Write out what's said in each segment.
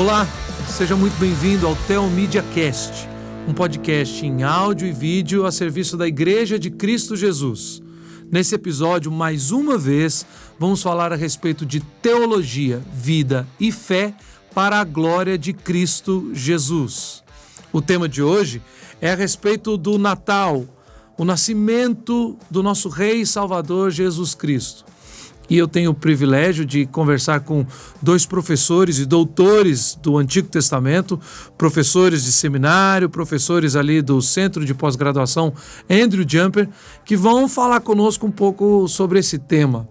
Olá, seja muito bem-vindo ao Teomídia Cast, um podcast em áudio e vídeo a serviço da Igreja de Cristo Jesus. Nesse episódio, mais uma vez, vamos falar a respeito de teologia, vida e fé para a glória de Cristo Jesus. O tema de hoje é a respeito do Natal, o nascimento do nosso Rei e Salvador Jesus Cristo. E eu tenho o privilégio de conversar com dois professores e doutores do Antigo Testamento, professores de seminário, professores ali do Centro de Pós-Graduação Andrew Jumper, que vão falar conosco um pouco sobre esse tema.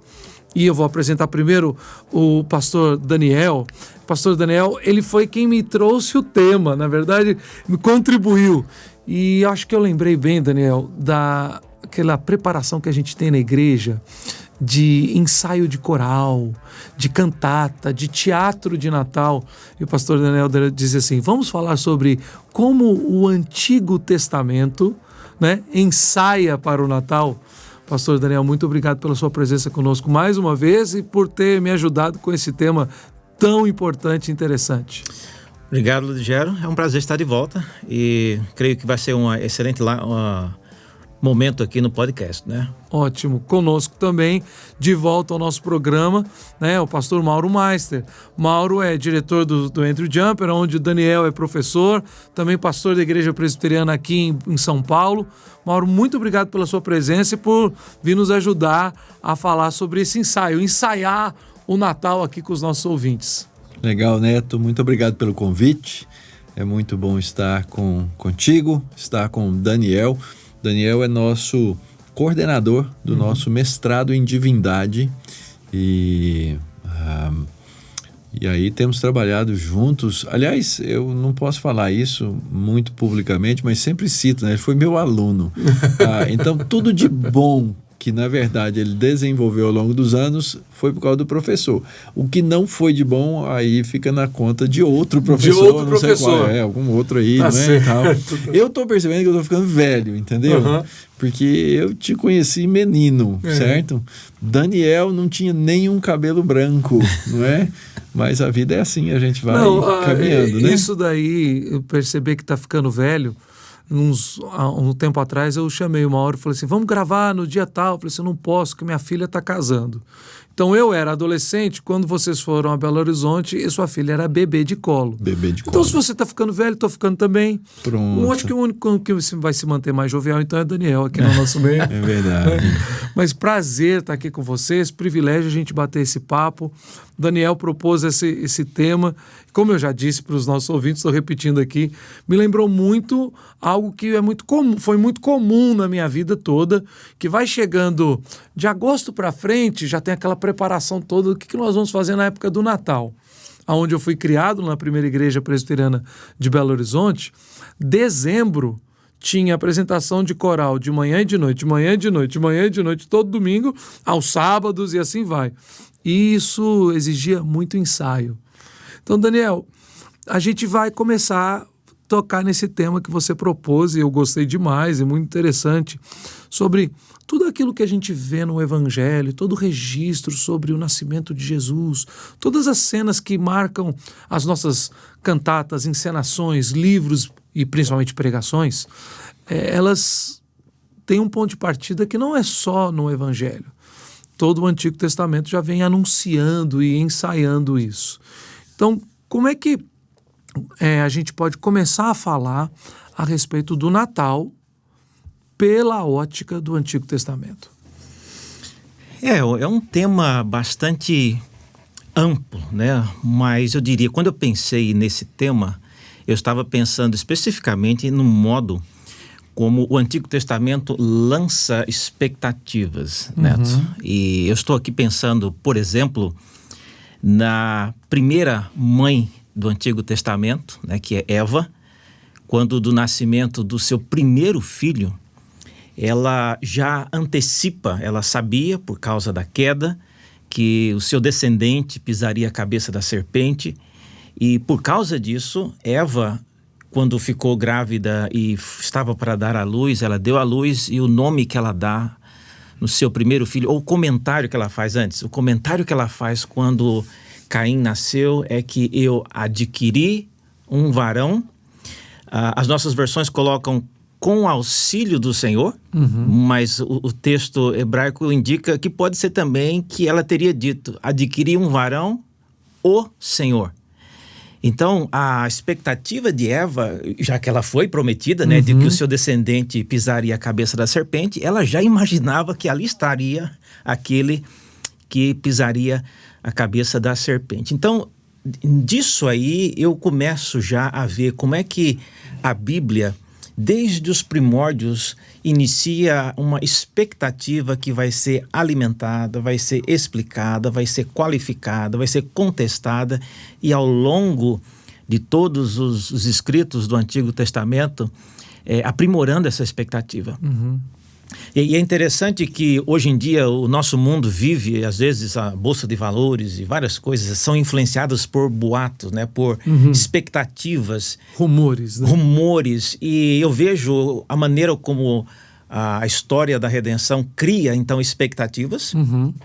E eu vou apresentar primeiro o pastor Daniel. O pastor Daniel, ele foi quem me trouxe o tema, na verdade, me contribuiu. E acho que eu lembrei bem, Daniel, daquela preparação que a gente tem na igreja, de ensaio de coral, de cantata, de teatro de Natal. E o pastor Daniel diz assim, vamos falar sobre como o Antigo Testamento, ensaia para o Natal. Pastor Daniel, muito obrigado pela sua presença conosco mais uma vez e por ter me ajudado com esse tema tão importante e interessante. Obrigado, Ludgero. É um prazer estar de volta e creio que vai ser um excelente momento aqui no podcast, né? Ótimo. Conosco também, de volta ao nosso programa, o pastor Mauro Meister. Mauro é diretor do Andrew Jumper, onde o Daniel é professor, também pastor da Igreja Presbiteriana aqui em São Paulo. Mauro, muito obrigado pela sua presença e por vir nos ajudar a falar sobre esse ensaio, ensaiar o Natal aqui com os nossos ouvintes. Legal, Neto. Muito obrigado pelo convite. É muito bom estar contigo, estar com o Daniel. Daniel é nosso coordenador do nosso mestrado em divindade e aí temos trabalhado juntos. Aliás, eu não posso falar isso muito publicamente, mas sempre cito, né? Ele foi meu aluno. Então, tudo de bom que, na verdade, ele desenvolveu ao longo dos anos foi por causa do professor. O que não foi de bom, aí fica na conta de outro professor. De outro professor. Sei qual algum outro aí, tá né? Tal. Eu tô percebendo que eu tô ficando velho, entendeu? Porque eu te conheci menino, certo? Daniel não tinha nenhum cabelo branco, não é? Mas a vida é assim, a gente vai caminhando, né? Isso daí, eu percebi que tá ficando velho. Um tempo atrás eu chamei o Mauro e falei assim, vamos gravar no dia tal. Eu falei assim, eu não posso, porque minha filha está casando. Então eu era adolescente quando vocês foram a Belo Horizonte e sua filha era bebê de colo. Então se você está ficando velho, estou ficando também. Pronto. Eu acho que o único que vai se manter mais jovial então é Daniel aqui no nosso meio. É verdade. Mas prazer estar aqui com vocês, privilégio a gente bater esse papo. Daniel propôs esse tema, como eu já disse para os nossos ouvintes, estou repetindo aqui, me lembrou muito algo que é muito comum, foi muito comum na minha vida toda, que vai chegando de agosto para frente, já tem aquela preparação toda do que nós vamos fazer na época do Natal. Onde eu fui criado, na primeira igreja presbiteriana de Belo Horizonte, dezembro tinha apresentação de coral de manhã e de noite, de manhã e de noite, de manhã e de noite, todo domingo, aos sábados e assim vai. E isso exigia muito ensaio. Então, Daniel, a gente vai começar a tocar nesse tema que você propôs, e eu gostei demais, é muito interessante, sobre tudo aquilo que a gente vê no Evangelho, todo o registro sobre o nascimento de Jesus, todas as cenas que marcam as nossas cantatas, encenações, livros e principalmente pregações, elas têm um ponto de partida que não é só no Evangelho. Todo o Antigo Testamento já vem anunciando e ensaiando isso. Então, como é que a gente pode começar a falar a respeito do Natal pela ótica do Antigo Testamento? É um tema bastante amplo, né? Mas eu diria, quando eu pensei nesse tema, eu estava pensando especificamente no modo como o Antigo Testamento lança expectativas, Neto. E eu estou aqui pensando, por exemplo, na primeira mãe do Antigo Testamento, né, que é Eva, quando do nascimento do seu primeiro filho, ela já antecipa, ela sabia, por causa da queda, que o seu descendente pisaria a cabeça da serpente, e por causa disso, Eva, quando ficou grávida e estava para dar à luz, ela deu à luz, e o nome que ela dá no seu primeiro filho, ou o comentário que ela faz antes, o comentário que ela faz quando Caim nasceu é que eu adquiri um varão. As nossas versões colocam com auxílio do Senhor, mas o texto hebraico indica que pode ser também que ela teria dito: adquiri um varão, o Senhor. Então, a expectativa de Eva, já que ela foi prometida, né, de que o seu descendente pisaria a cabeça da serpente, ela já imaginava que ali estaria aquele que pisaria a cabeça da serpente. Então, disso aí, eu começo já a ver como é que a Bíblia, desde os primórdios, inicia uma expectativa que vai ser alimentada, vai ser explicada, vai ser qualificada, vai ser contestada, e ao longo de todos os escritos do Antigo Testamento, aprimorando essa expectativa. E é interessante que hoje em dia o nosso mundo vive, às vezes a Bolsa de Valores e várias coisas são influenciadas por boatos, né? Por expectativas. Rumores, né? Rumores. E eu vejo a maneira como a história da redenção cria, então, expectativas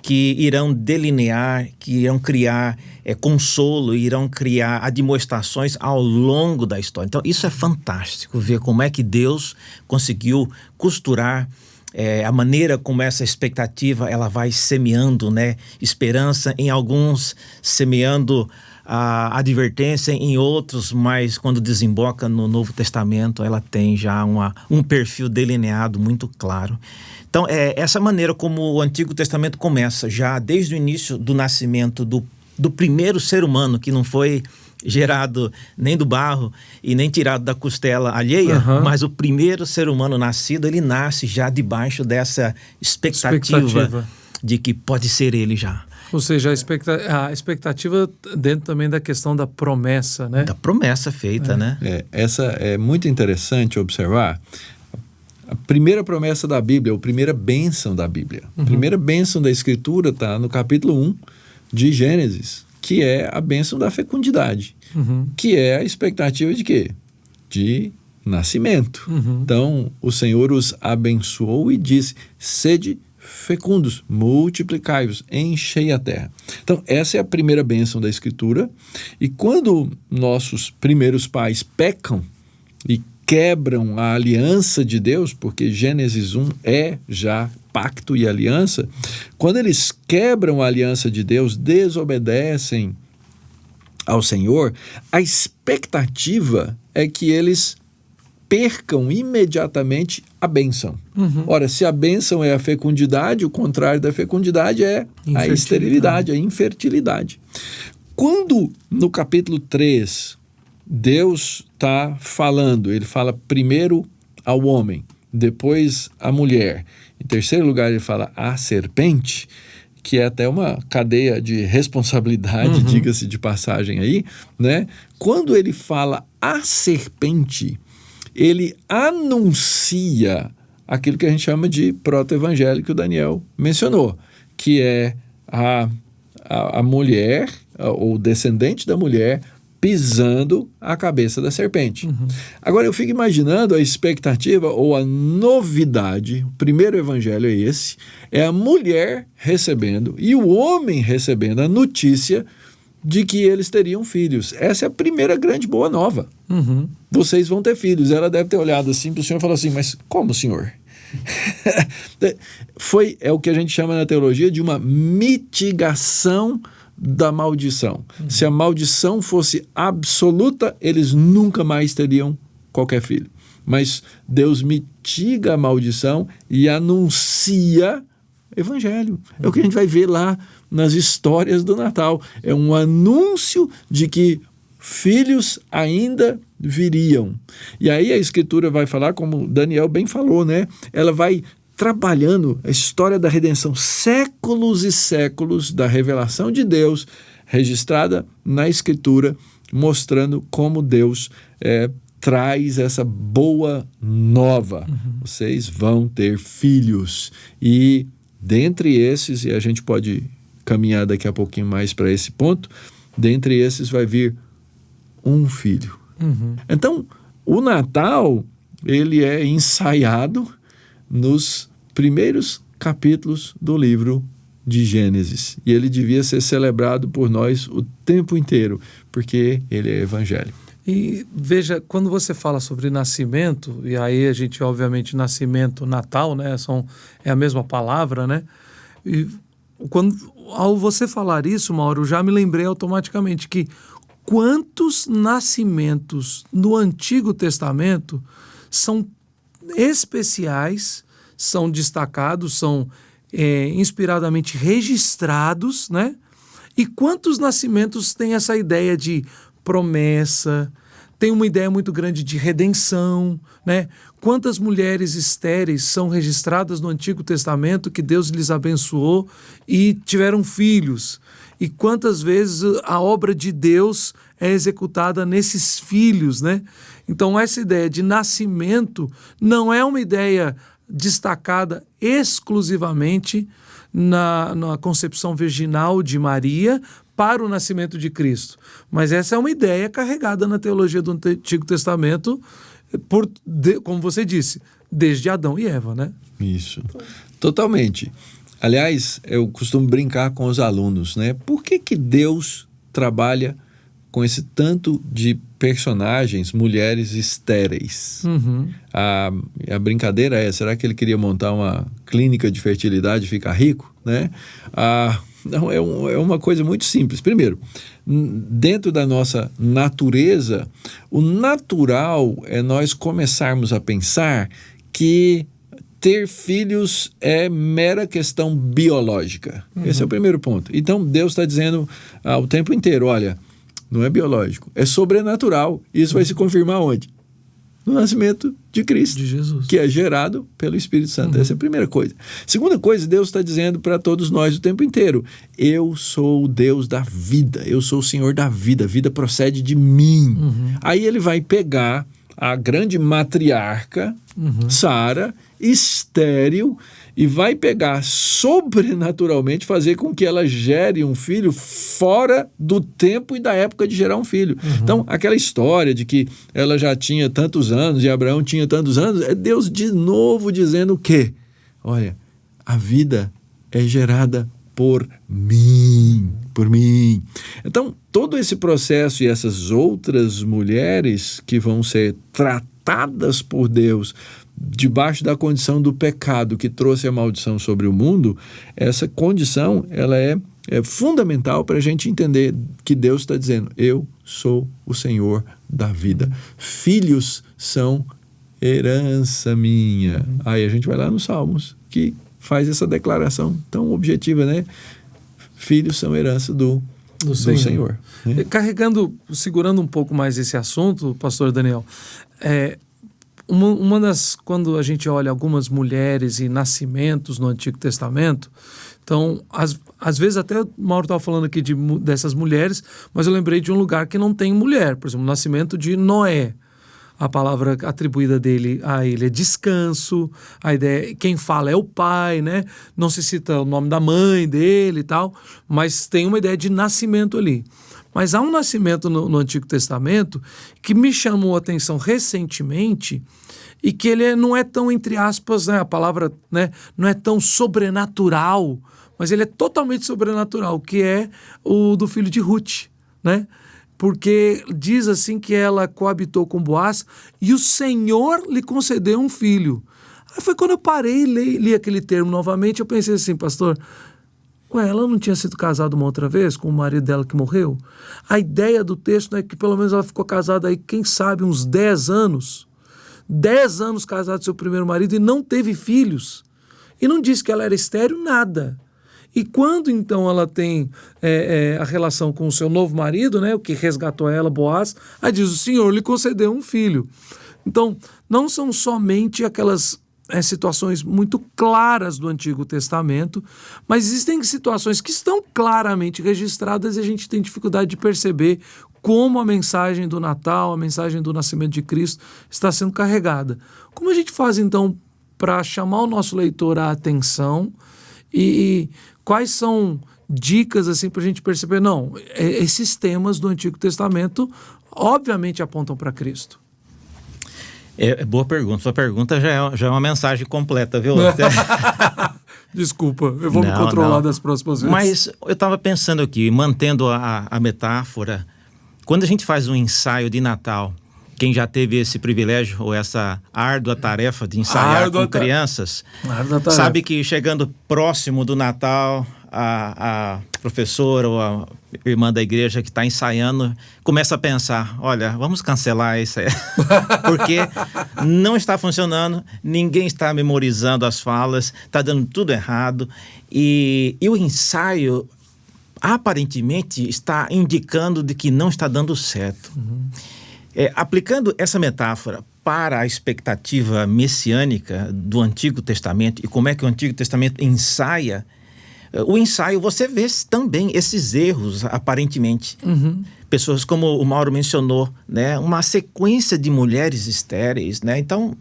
que irão delinear, que irão criar consolo, irão criar admoestações ao longo da história. Então, isso é fantástico, ver como é que Deus conseguiu costurar a maneira como essa expectativa ela vai semeando, né, esperança em alguns, semeando a advertência em outros, mas quando desemboca no Novo Testamento ela tem já um perfil delineado muito claro. Então essa maneira como o Antigo Testamento começa, já desde o início do nascimento do primeiro ser humano, que não foi gerado nem do barro e nem tirado da costela alheia, mas o primeiro ser humano nascido, ele nasce já debaixo dessa expectativa de que pode ser ele já. Ou seja, a expectativa dentro também da questão da promessa, né? Da promessa feita, né? Essa é muito interessante observar. A primeira promessa da Bíblia, a primeira bênção da Bíblia. A primeira bênção da Escritura está no capítulo 1 de Gênesis, que é a bênção da fecundidade, que é a expectativa de quê? De nascimento. Então, o Senhor os abençoou e disse: sede fecundos, multiplicai-vos, enchei a terra. Então, essa é a primeira bênção da Escritura. E quando nossos primeiros pais pecam e quebram a aliança de Deus, porque Gênesis 1 é já pacto e aliança, quando eles quebram a aliança de Deus, desobedecem ao Senhor, a expectativa é que eles percam imediatamente a bênção. Ora, se a bênção é a fecundidade, o contrário da fecundidade é a esterilidade, a infertilidade. Quando no capítulo 3 Deus está falando, ele fala primeiro ao homem, depois à mulher, em terceiro lugar ele fala à serpente, que é até uma cadeia de responsabilidade, diga-se de passagem aí, né? Quando ele fala à serpente, ele anuncia aquilo que a gente chama de proto-evangelho que o Daniel mencionou, que é a mulher, ou descendente da mulher, pisando a cabeça da serpente. Agora eu fico imaginando a expectativa ou a novidade, o primeiro evangelho é esse, é a mulher recebendo e o homem recebendo a notícia de que eles teriam filhos. Essa é a primeira grande boa nova. Vocês vão ter filhos. Ela deve ter olhado assim para o senhor e falado assim: mas como, senhor? É o que a gente chama na teologia de uma mitigação da maldição. Se a maldição fosse absoluta, eles nunca mais teriam qualquer filho. Mas Deus mitiga a maldição e anuncia evangelho. É o que a gente vai ver lá nas histórias do Natal. É um anúncio de que filhos ainda viriam. E aí a Escritura vai falar, como Daniel bem falou, né? Ela vai trabalhando a história da redenção, séculos e séculos da revelação de Deus registrada na Escritura, mostrando como Deus traz essa boa nova. Vocês vão ter filhos. E dentre esses, e a gente pode caminhar daqui a pouquinho mais para esse ponto, dentre esses vai vir um filho. Então, o Natal, ele é ensaiado nos primeiros capítulos do livro de Gênesis. E ele devia ser celebrado por nós o tempo inteiro, porque ele é evangelho. E veja, quando você fala sobre nascimento, e aí a gente, obviamente, nascimento, Natal, né? É a mesma palavra, né? E ao você falar isso, Mauro, eu já me lembrei automaticamente que quantos nascimentos no Antigo Testamento são especiais, são destacados, são inspiradamente registrados, né? E quantos nascimentos têm essa ideia de promessa, tem uma ideia muito grande de redenção, né? Quantas mulheres estéreis são registradas no Antigo Testamento que Deus lhes abençoou e tiveram filhos? E quantas vezes a obra de Deus é executada nesses filhos, né? Então essa ideia de nascimento não é uma ideia destacada exclusivamente na concepção virginal de Maria para o nascimento de Cristo. Mas essa é uma ideia carregada na teologia do Antigo Testamento, como você disse, desde Adão e Eva, né? Isso, totalmente. Aliás, eu costumo brincar com os alunos, né? Por que Deus trabalha com esse tanto de personagens, mulheres estéreis? Uhum. A brincadeira é, será que ele queria montar uma clínica de fertilidade e ficar rico, né? Não, é uma coisa muito simples. Primeiro, dentro da nossa natureza, o natural é nós começarmos a pensar que ter filhos é mera questão biológica. Uhum. Esse é o primeiro ponto. Então, Deus está dizendo o tempo inteiro, olha, não é biológico, é sobrenatural. Isso vai se confirmar onde? No nascimento de Cristo, de Jesus, que é gerado pelo Espírito Santo. Essa é a primeira coisa. Segunda coisa, Deus está dizendo para todos nós o tempo inteiro, eu sou o Deus da vida, eu sou o Senhor da vida, a vida procede de mim. Uhum. Aí ele vai pegar a grande matriarca, Sara, estéril, e vai pegar sobrenaturalmente, fazer com que ela gere um filho fora do tempo e da época de gerar um filho. Então, aquela história de que ela já tinha tantos anos e Abraão tinha tantos anos, é Deus de novo dizendo o quê? Olha, a vida é gerada por mim, por mim. Então, todo esse processo e essas outras mulheres que vão ser tratadas por Deus debaixo da condição do pecado que trouxe a maldição sobre o mundo, essa condição ela é fundamental para a gente entender que Deus está dizendo, eu sou o Senhor da vida. Filhos são herança minha. Aí a gente vai lá nos Salmos, que faz essa declaração tão objetiva, né? Filhos são herança do Senhor. Né? Segurando um pouco mais esse assunto, pastor Daniel, quando a gente olha algumas mulheres e nascimentos no Antigo Testamento, então, às vezes até o Mauro estava falando aqui dessas mulheres, mas eu lembrei de um lugar que não tem mulher, por exemplo, o nascimento de Noé. A palavra atribuída a ele é descanso, a ideia, quem fala é o pai, né? Não se cita o nome da mãe dele e tal, mas tem uma ideia de nascimento ali. Mas há um nascimento no Antigo Testamento que me chamou a atenção recentemente e que ele não é tão, entre aspas, né, a palavra, né, não é tão sobrenatural, mas ele é totalmente sobrenatural, que é o do filho de Ruth, né? Porque diz assim que ela coabitou com Boaz e o Senhor lhe concedeu um filho. Aí foi quando eu parei e li aquele termo novamente, eu pensei assim, pastor, ela não tinha sido casada uma outra vez com o marido dela que morreu? A ideia do texto é que pelo menos ela ficou casada aí, quem sabe, uns 10 anos. 10 anos casada com seu primeiro marido e não teve filhos. E não disse que ela era estéril, nada. E quando, então, ela tem a relação com o seu novo marido, né, o que resgatou ela, Boaz, aí diz, o Senhor lhe concedeu um filho. Então, não são somente aquelas situações muito claras do Antigo Testamento, mas existem situações que estão claramente registradas e a gente tem dificuldade de perceber como a mensagem do Natal, a mensagem do nascimento de Cristo está sendo carregada. Como a gente faz, então, para chamar o nosso leitor à atenção e quais são dicas assim, para a gente perceber? Não, esses temas do Antigo Testamento obviamente apontam para Cristo. Boa pergunta. Sua pergunta já é uma mensagem completa, viu? Desculpa, eu vou me controlar das próximas vezes. Mas eu estava pensando aqui, mantendo a metáfora, quando a gente faz um ensaio de Natal, quem já teve esse privilégio ou essa árdua tarefa de ensaiar com crianças, sabe que chegando próximo do Natal, a professora ou a irmã da igreja que está ensaiando começa a pensar, olha, vamos cancelar isso aí, porque não está funcionando, ninguém está memorizando as falas, está dando tudo errado, e o ensaio aparentemente está indicando de que não está dando certo. Aplicando essa metáfora para a expectativa messiânica do Antigo Testamento e como é que o Antigo Testamento ensaia, o ensaio você vê também esses erros aparentemente. Pessoas como o Mauro mencionou, né, uma sequência de mulheres estéreis, né? Então,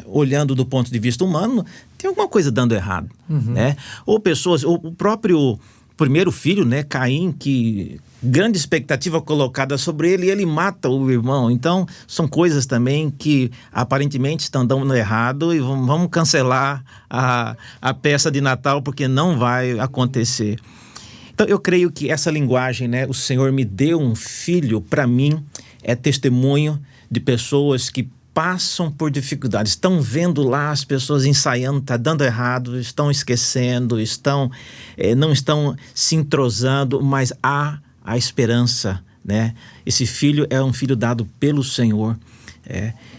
olhando do ponto de vista humano, tem alguma coisa dando errado, né? Ou pessoas, o próprio primeiro filho, né, Caim, que grande expectativa colocada sobre ele, e ele mata o irmão. Então, são coisas também que aparentemente estão dando errado e vamos cancelar a peça de Natal porque não vai acontecer. Então, eu creio que essa linguagem, né, o Senhor me deu um filho, para mim, é testemunho de pessoas que passam por dificuldades, estão vendo lá as pessoas ensaiando, está dando errado, estão esquecendo, não estão se entrosando, mas há a esperança, né? Esse filho é um filho dado pelo Senhor,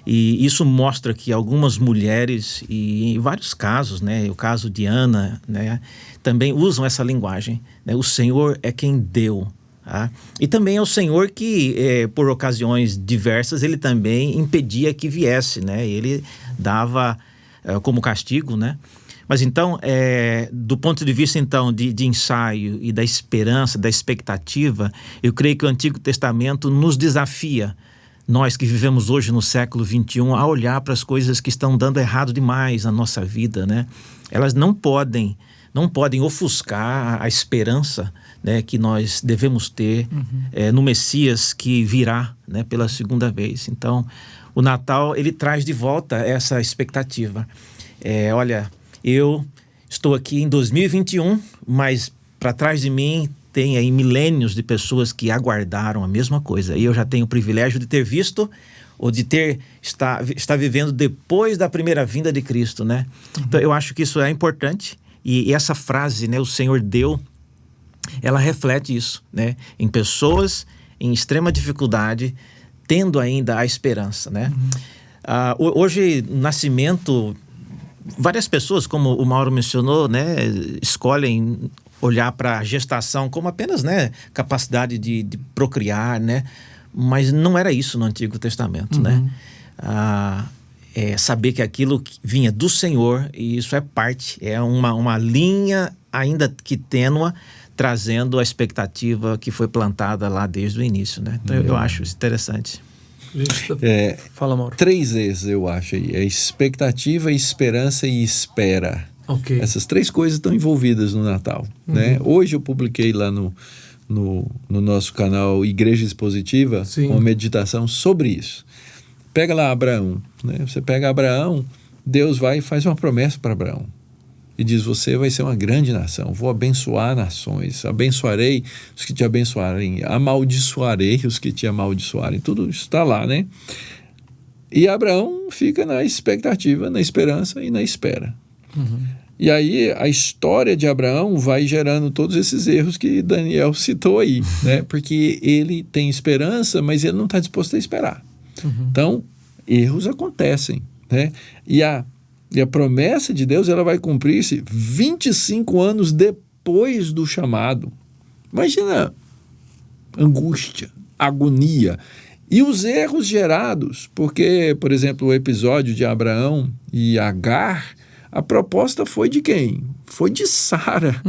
e isso mostra que algumas mulheres, e em vários casos, né, o caso de Ana, né, também usam essa linguagem, né? O Senhor é quem deu. E também é o Senhor que, por ocasiões diversas, ele também impedia que viesse, né? Ele dava como castigo, né? Mas então, do ponto de vista então de ensaio e da esperança, da expectativa, eu creio que o Antigo Testamento nos desafia, nós que vivemos hoje no século XXI, a olhar para as coisas que estão dando errado demais na nossa vida, né? Elas não podem ofuscar a esperança, né, que nós devemos ter no Messias que virá, né, pela segunda vez. Então, o Natal, ele traz de volta essa expectativa. Olha, eu estou aqui em 2021, mas para trás de mim tem aí milênios de pessoas que aguardaram a mesma coisa. E eu já tenho o privilégio de ter visto ou de estar vivendo depois da primeira vinda de Cristo, né? Então, eu acho que isso é importante. E essa frase, né, o Senhor deu, ela reflete isso, né? Em pessoas em extrema dificuldade, tendo ainda a esperança, né? Hoje, no nascimento, várias pessoas, como o Mauro mencionou, né, escolhem olhar para a gestação como apenas, né, capacidade de procriar, né? Mas não era isso no Antigo Testamento, né? Saber que aquilo vinha do Senhor, e isso é parte, é uma linha ainda que tênua, trazendo a expectativa que foi plantada lá desde o início, né? Então eu acho isso interessante. Fala, Mauro. 3 vezes eu acho aí, expectativa, esperança e espera. Okay. Essas 3 coisas estão envolvidas no Natal, né? Hoje eu publiquei lá no nosso canal Igreja Expositiva uma meditação sobre isso. Pega lá Abraão, né? Você pega Abraão, Deus vai e faz uma promessa para Abraão. E diz, você vai ser uma grande nação, vou abençoar nações, abençoarei os que te abençoarem, amaldiçoarei os que te amaldiçoarem. Tudo isso está lá, né? E Abraão fica na expectativa, na esperança e na espera. E aí a história de Abraão vai gerando todos esses erros que Daniel citou aí, né? Porque ele tem esperança, mas ele não está disposto a esperar. Então, erros acontecem, né? E a promessa de Deus, ela vai cumprir-se 25 anos depois do chamado. Imagina angústia, agonia. E os erros gerados, porque, por exemplo, o episódio de Abraão e Agar, a proposta foi de quem? Foi de Sara,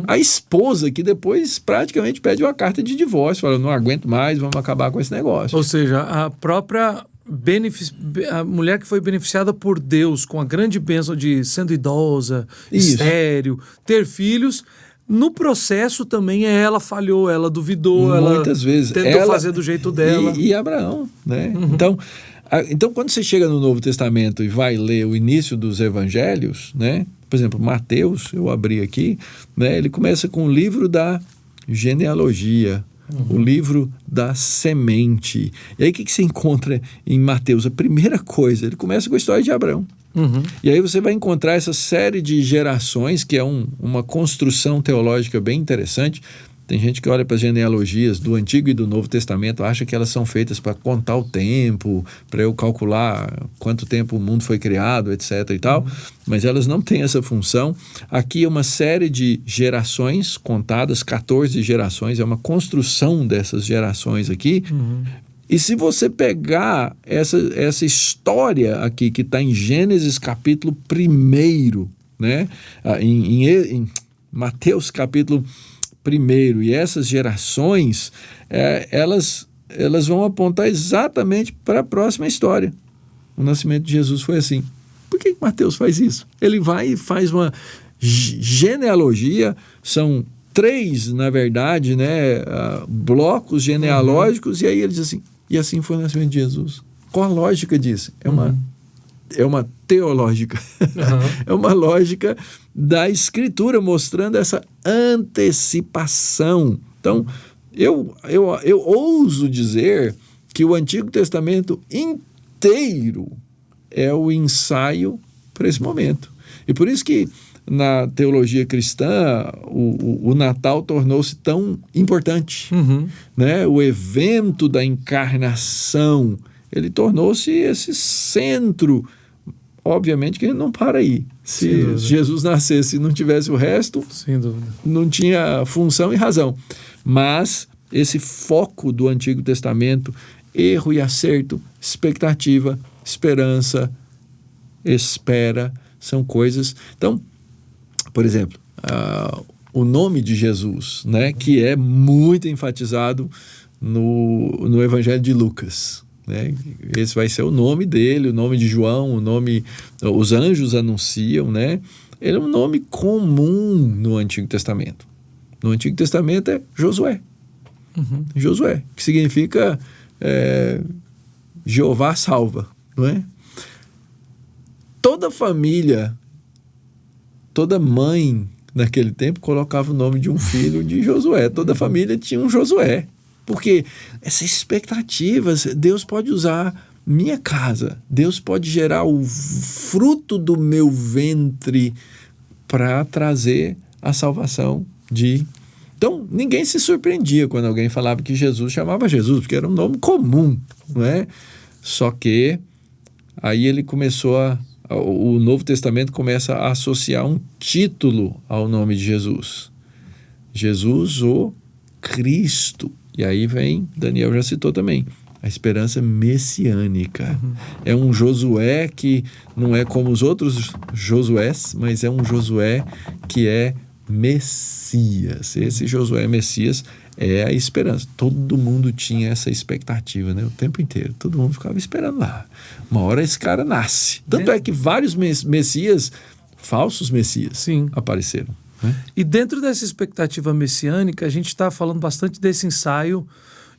a esposa, que depois praticamente pede uma carta de divórcio, fala, não aguento mais, vamos acabar com esse negócio. Ou seja, a própria a mulher que foi beneficiada por Deus com a grande bênção de sendo idosa, estéril, ter filhos, no processo também ela falhou, ela duvidou, muitas vezes tentou fazer do jeito dela. E Abraão, né? Então, quando você chega no Novo Testamento e vai ler o início dos evangelhos, né? Por exemplo, Mateus, eu abri aqui, né, ele começa com o livro da genealogia, o livro da semente. E aí o que você encontra em Mateus? A primeira coisa, ele começa com a história de Abraão. E aí você vai encontrar essa série de gerações, que é uma construção teológica bem interessante. Tem gente que olha para as genealogias do Antigo e do Novo Testamento, acha que elas são feitas para contar o tempo, para eu calcular quanto tempo o mundo foi criado, etc. e tal, mas elas não têm essa função. Aqui é uma série de gerações contadas, 14 gerações, é uma construção dessas gerações aqui. E se você pegar essa história aqui, que está em Gênesis capítulo 1, né? Em Mateus capítulo 1, e essas gerações, elas vão apontar exatamente para a próxima história. O nascimento de Jesus foi assim. Por que Mateus faz isso? Ele vai e faz uma genealogia, são 3, na verdade, né, blocos genealógicos, e aí ele diz assim, e assim foi o nascimento de Jesus. Qual a lógica disso? É uma teológica, é uma lógica da Escritura mostrando essa antecipação. Então, eu ouso dizer que o Antigo Testamento inteiro é o ensaio para esse momento. E por isso que na teologia cristã o Natal tornou-se tão importante. Né? O evento da encarnação, ele tornou-se esse centro. Obviamente que ele não para aí. Se Jesus nascesse e não tivesse o resto, sem dúvida, não tinha função e razão. Mas esse foco do Antigo Testamento, erro e acerto, expectativa, esperança, espera, são coisas... Então, por exemplo, o nome de Jesus, né, que é muito enfatizado no Evangelho de Lucas. Né? Esse vai ser o nome dele, o nome de João, o nome, os anjos anunciam, né? Ele é um nome comum no Antigo Testamento. No Antigo Testamento é Josué. Josué, que significa Jeová salva, não é? Toda família, toda mãe naquele tempo colocava o nome de um filho de Josué. Toda família tinha um Josué. Porque essa expectativa, Deus pode usar minha casa, Deus pode gerar o fruto do meu ventre para trazer a salvação de... Então, ninguém se surpreendia quando alguém falava que Jesus chamava Jesus, porque era um nome comum, não é? Só que aí ele começou o Novo Testamento começa a associar um título ao nome de Jesus. Jesus, o Cristo. E aí vem, Daniel já citou também, a esperança messiânica. É um Josué que não é como os outros Josués, mas é um Josué que é Messias. Esse Josué Messias é a esperança. Todo mundo tinha essa expectativa, né? O tempo inteiro. Todo mundo ficava esperando lá. Uma hora esse cara nasce. Tanto é que vários Messias, falsos Messias, apareceram. E dentro dessa expectativa messiânica, a gente está falando bastante desse ensaio,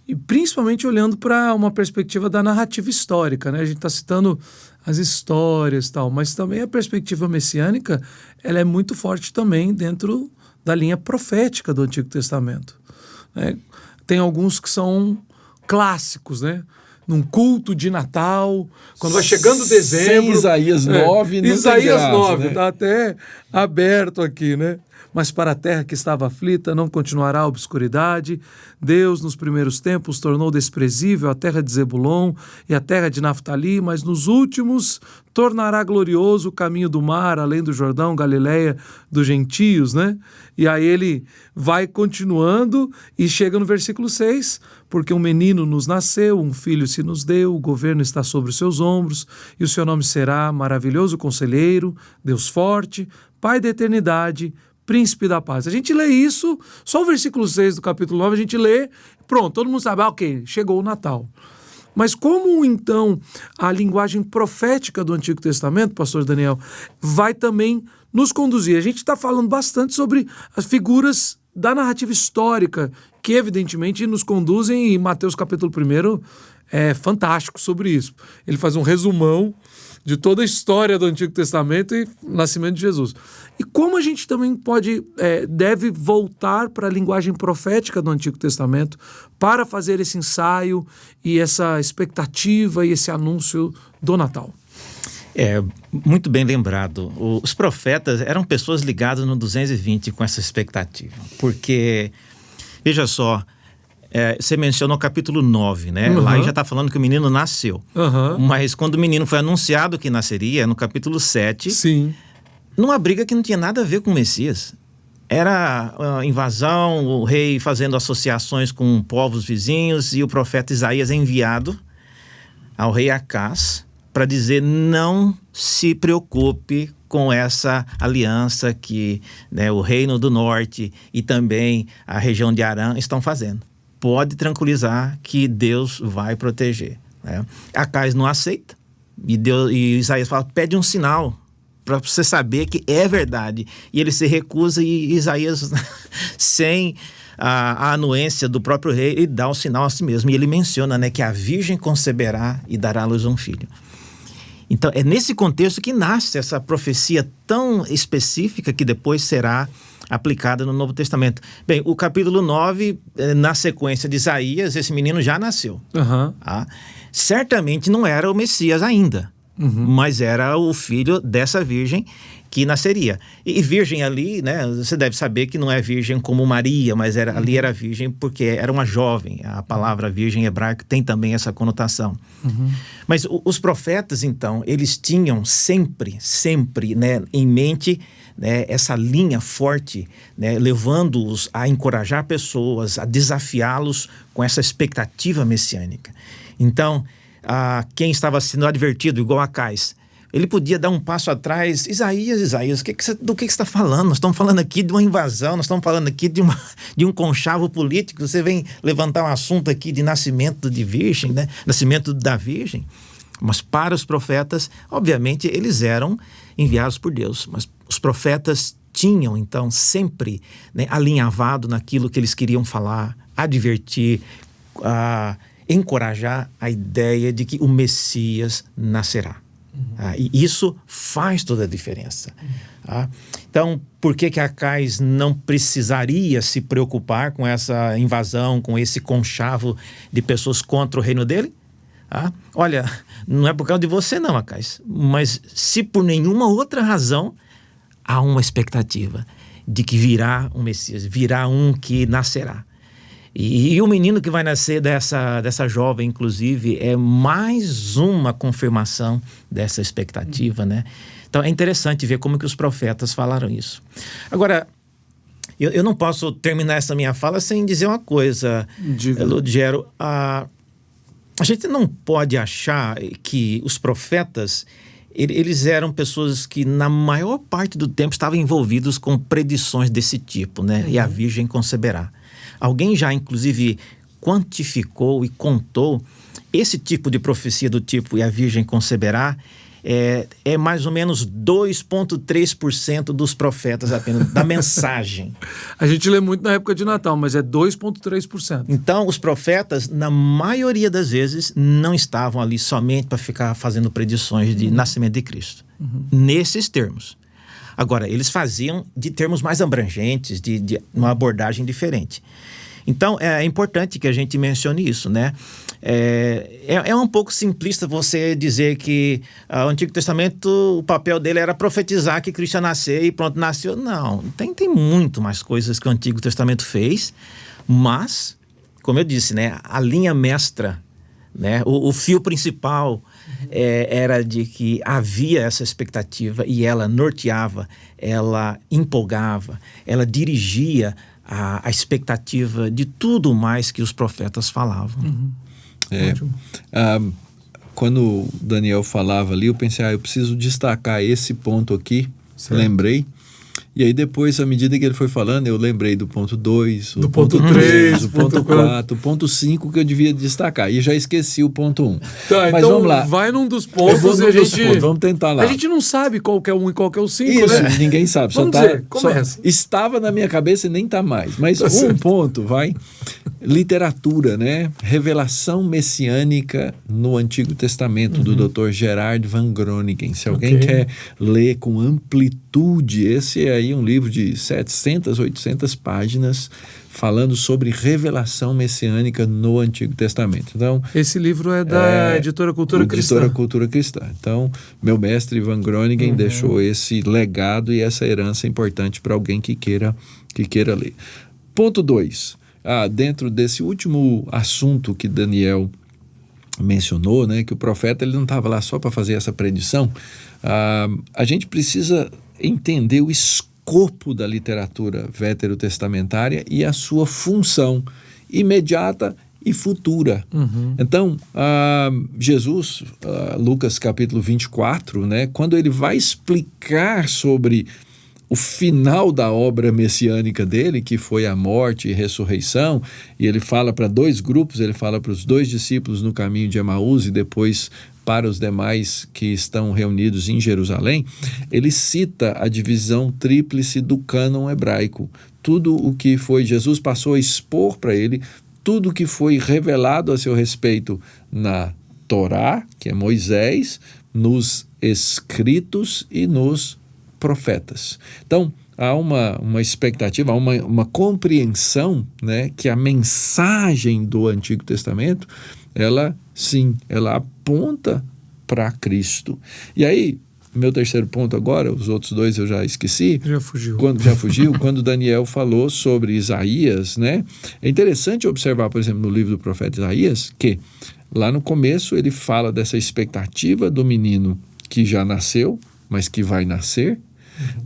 e principalmente olhando para uma perspectiva da narrativa histórica, né? A gente está citando as histórias e tal, mas também a perspectiva messiânica, ela é muito forte também dentro da linha profética do Antigo Testamento. Né? Tem alguns que são clássicos, né? Num culto de Natal, quando vai chegando dezembro... Isaías 9, não Isaías tem graça, 9, né? tá até aberto aqui, né? Mas para a terra que estava aflita não continuará a obscuridade. Deus, nos primeiros tempos, tornou desprezível a terra de Zebulon e a terra de Naftali, mas nos últimos tornará glorioso o caminho do mar, além do Jordão, Galileia dos gentios, né? E aí ele vai continuando e chega no versículo 6, porque um menino nos nasceu, um filho se nos deu, o governo está sobre os seus ombros, e o seu nome será Maravilhoso Conselheiro, Deus Forte, Pai da Eternidade, Príncipe da Paz. A gente lê isso, só o versículo 6 do capítulo 9 a gente lê, pronto, todo mundo sabe, ok, chegou o Natal. Mas como então a linguagem profética do Antigo Testamento, pastor Daniel, vai também nos conduzir? A gente está falando bastante sobre as figuras da narrativa histórica, que evidentemente nos conduzem, e Mateus capítulo 1 fantástico sobre isso. Ele faz um resumão de toda a história do Antigo Testamento e o nascimento de Jesus. E como a gente também deve voltar para a linguagem profética do Antigo Testamento para fazer esse ensaio e essa expectativa e esse anúncio do Natal. Muito bem lembrado. Os profetas eram pessoas ligadas no 220 com essa expectativa. Porque, veja só, você mencionou o capítulo 9, né? Uhum. Lá já está falando que o menino nasceu. Uhum. Mas quando o menino foi anunciado que nasceria, no capítulo 7, sim, numa briga que não tinha nada a ver com o Messias. Era a invasão, o rei fazendo associações com povos vizinhos, e o profeta Isaías é enviado ao rei Acás para dizer: não se preocupe com essa aliança que, né, o reino do norte e também a região de Arã estão fazendo. Pode tranquilizar que Deus vai proteger. Né? Acás não aceita, e Isaías fala: pede um sinal para você saber que é verdade. E ele se recusa, e Isaías, sem a anuência do próprio rei, ele dá o sinal a si mesmo. E ele menciona, né, que a virgem conceberá e dará à luz um filho. Então, é nesse contexto que nasce essa profecia tão específica que depois será aplicada no Novo Testamento. Bem, o capítulo 9, na sequência de Isaías, esse menino já nasceu. Uhum. Certamente não era o Messias ainda, mas era o filho dessa virgem que nasceria. E virgem ali, né, você deve saber que não é virgem como Maria, mas ali era virgem porque era uma jovem. A palavra virgem em hebraico tem também essa conotação. Mas os profetas, então, eles tinham sempre, né, em mente, né, essa linha forte, né, levando-os a encorajar pessoas, a desafiá-los com essa expectativa messiânica. Então, quem estava sendo advertido, igual Acás, ele podia dar um passo atrás. Isaías, do que você está falando? Nós estamos falando aqui de uma invasão, nós estamos falando aqui de um conchavo político. Você vem levantar um assunto aqui de nascimento de virgem, né? Nascimento da virgem. Mas para os profetas, obviamente, eles eram enviados por Deus. Mas os profetas tinham, então, sempre, né, alinhavado naquilo que eles queriam falar, advertir, encorajar a ideia de que o Messias nascerá. E isso faz toda a diferença. Então, por que Acás não precisaria se preocupar com essa invasão, com esse conchavo de pessoas contra o reino dele? Olha, não é por causa de você não, Acás, mas se por nenhuma outra razão, há uma expectativa de que virá um Messias, virá um que nascerá. E o menino que vai nascer dessa jovem, inclusive, é mais uma confirmação dessa expectativa, né? Então, é interessante ver como que os profetas falaram isso. Agora, eu não posso terminar essa minha fala sem dizer uma coisa, Lugero. A gente não pode achar que os profetas, eles eram pessoas que, na maior parte do tempo, estavam envolvidos com predições desse tipo, né? E a virgem conceberá. Alguém já, inclusive, quantificou e contou esse tipo de profecia do tipo "e a virgem conceberá", é mais ou menos 2,3% dos profetas apenas, da mensagem. A gente lê muito na época de Natal, mas é 2,3%. Então, os profetas, na maioria das vezes, não estavam ali somente para ficar fazendo predições de nascimento de Cristo. Nesses termos. Agora, eles faziam de termos mais abrangentes, de uma abordagem diferente. Então, é importante que a gente mencione isso, né? É um pouco simplista você dizer que o Antigo Testamento, o papel dele era profetizar que Cristo ia nascer e pronto, nasceu. Não, tem muito mais coisas que o Antigo Testamento fez, mas, como eu disse, né, a linha mestra, né, o fio principal era de que havia essa expectativa e ela norteava, ela empolgava, ela dirigia a expectativa de tudo mais que os profetas falavam. Quando o Daniel falava ali, eu pensei, eu preciso destacar esse ponto aqui, certo. Lembrei, E aí depois, à medida que ele foi falando, eu lembrei do ponto 2, do ponto 3, o ponto 4, o ponto 5 que eu devia destacar. E já esqueci o ponto 1. Tá, mas então vamos lá. vai num dos pontos Vamos tentar lá. A gente não sabe qual que é o 1 e qual que é o 5, Isso, né? ninguém sabe. Vamos dizer, começa. Estava na minha cabeça e nem está mais. Mas ponto, vai. Literatura, né? Revelação messiânica no Antigo Testamento, do Dr. Gerard van Groningen. Se alguém quer ler com amplitude, esse é aí um livro de 700, 800 páginas falando sobre revelação messiânica no Antigo Testamento. Então, esse livro é da editora Cultura Cristã. Editora Cultura Cristã. Então, meu mestre Van Groningen deixou esse legado e essa herança importante para alguém que queira ler. Ponto 2. Dentro desse último assunto que Daniel mencionou, né, que o profeta ele não estava lá só para fazer essa predição, a gente precisa entender o escopo da literatura veterotestamentária e a sua função imediata e futura. Então, Jesus, Lucas capítulo 24, né, quando ele vai explicar sobre o final da obra messiânica dele, que foi a morte e ressurreição, e ele fala para 2 grupos, ele fala para os 2 discípulos no caminho de Emaús e depois para os demais que estão reunidos em Jerusalém, ele cita a divisão tríplice do cânon hebraico. Tudo o que foi, Jesus passou a expor para ele, tudo o que foi revelado a seu respeito na Torá, que é Moisés, nos escritos e nos profetas. Então, há uma expectativa, há uma compreensão, né, que a mensagem do Antigo Testamento, ela aponta para Cristo. E aí, meu terceiro ponto agora, os outros 2 eu já esqueci. Já fugiu. Quando Daniel falou sobre Isaías, né? É interessante observar, por exemplo, no livro do profeta Isaías, que lá no começo ele fala dessa expectativa do menino que já nasceu, mas que vai nascer,